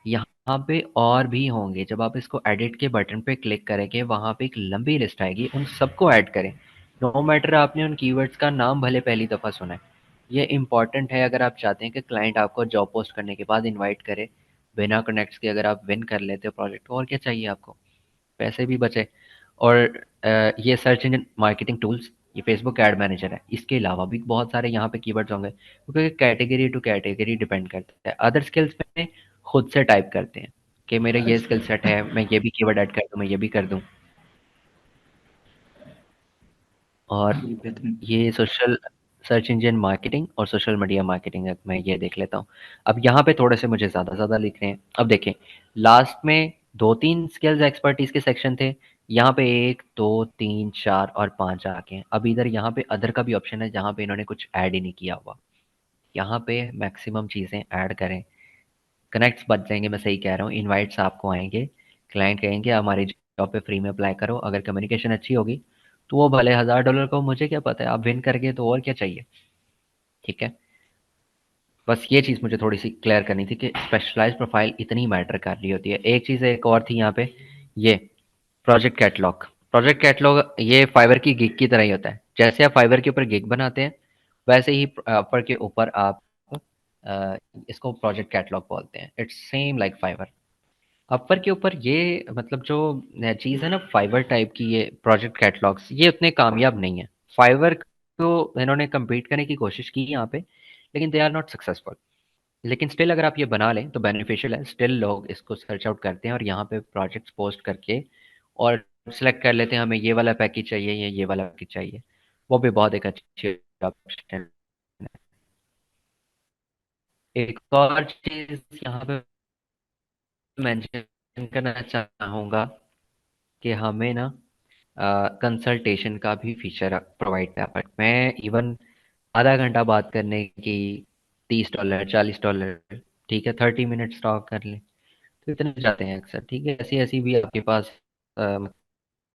यहाँ पे और भी होंगे, जब आप इसको एडिट के बटन पे क्लिक करेंगे वहाँ पे एक लंबी लिस्ट आएगी, उन सबको ऐड करें। नो मैटर आपने उन कीवर्ड्स का नाम भले पहली दफ़ा सुना है। ये इंपॉर्टेंट है अगर आप चाहते हैं कि क्लाइंट आपको जॉब पोस्ट करने के बाद इनवाइट करे। बिना कनेक्ट्स के अगर आप विन कर लेते हो प्रोजेक्ट, और क्या चाहिए आपको, पैसे भी बचे। और ये सर्च इंजन मार्केटिंग टूल्स, ये फेसबुक एड मैनेजर है, इसके अलावा भी बहुत सारे यहाँ पे कीवर्ड्स होंगे, क्योंकि कैटेगरी टू कैटेगरी डिपेंड करता है। अदर स्किल्स में खुद से टाइप करते हैं कि मेरे ये अच्छा स्किल सेट है, मैं ये भी कीवर्ड ऐड कर दूँ, मैं ये भी कर दूँ। और जी बेहतरीन। ये सोशल सर्च इंजन मार्केटिंग और सोशल मीडिया मार्केटिंग है, मैं ये देख लेता हूँ। अब यहाँ पे थोड़े से मुझे ज़्यादा लिख रहे हैं। अब देखें, लास्ट में 2 3 स्किल्स एक्सपर्टीज के सेक्शन थे, यहाँ पे 1 2 3 4 और 5 आ गए हैं। अब इधर यहाँ पे अदर का भी ऑप्शन है, जहाँ पे इन्होंने कुछ ऐड ही नहीं किया हुआ। यहाँ पे मैक्सिमम चीज़ें ऐड करें, कनेक्ट्स बच जाएंगे। मैं सही कह रहा हूँ, इनवाइट्स आपको आएंगे, क्लाइंट कहेंगे हमारी जॉब पे फ्री में अप्लाई करो। अगर कम्युनिकेशन अच्छी होगी तो वो भले $1000 को, मुझे क्या पता है, आप विन कर गए तो और क्या चाहिए। ठीक है, बस ये चीज़ मुझे थोड़ी सी क्लियर करनी थी कि स्पेशलाइज्ड प्रोफाइल इतनी मैटर कर रही होती है। एक चीज़ एक और थी यहाँ पे, ये प्रोजेक्ट कैटलॉग। प्रोजेक्ट कैटलॉग ये फाइवर की गिग की तरह ही होता है। जैसे आप फाइवर के ऊपर गिग बनाते हैं, वैसे ही अपर के ऊपर आप अ, इसको प्रोजेक्ट कैटलॉग बोलते हैं। It's same like Fiverr. Upwork के ऊपर ये मतलब जो चीज़ है ना फाइवर टाइप की, ये प्रोजेक्ट कैटलॉग्स ये उतने कामयाब नहीं है। फाइवर को इन्होंने compete करने की कोशिश की यहाँ पे, लेकिन दे आर नॉट सक्सेसफुल। लेकिन स्टिल अगर आप ये बना लें तो बेनिफिशियल है। स्टिल लोग इसको सर्च आउट करते हैं और यहाँ पे प्रोजेक्ट्स पोस्ट करके और सेलेक्ट कर लेते हैं, हमें ये वाला पैकेज चाहिए या ये वाला पैकेज चाहिए। वो भी बहुत एक अच्छी ऑप्शन है। एक और चीज़ यहाँ पे मेंशन करना चाहूँगा कि हमें ना कंसल्टेशन का भी फीचर प्रोवाइड किया। बट मैं इवन आधा घंटा बात करने की $30 $40, ठीक है, 30 मिनट टॉक कर लें तो इतने जाते हैं अक्सर। ठीक है, ऐसी ऐसी भी आपके पास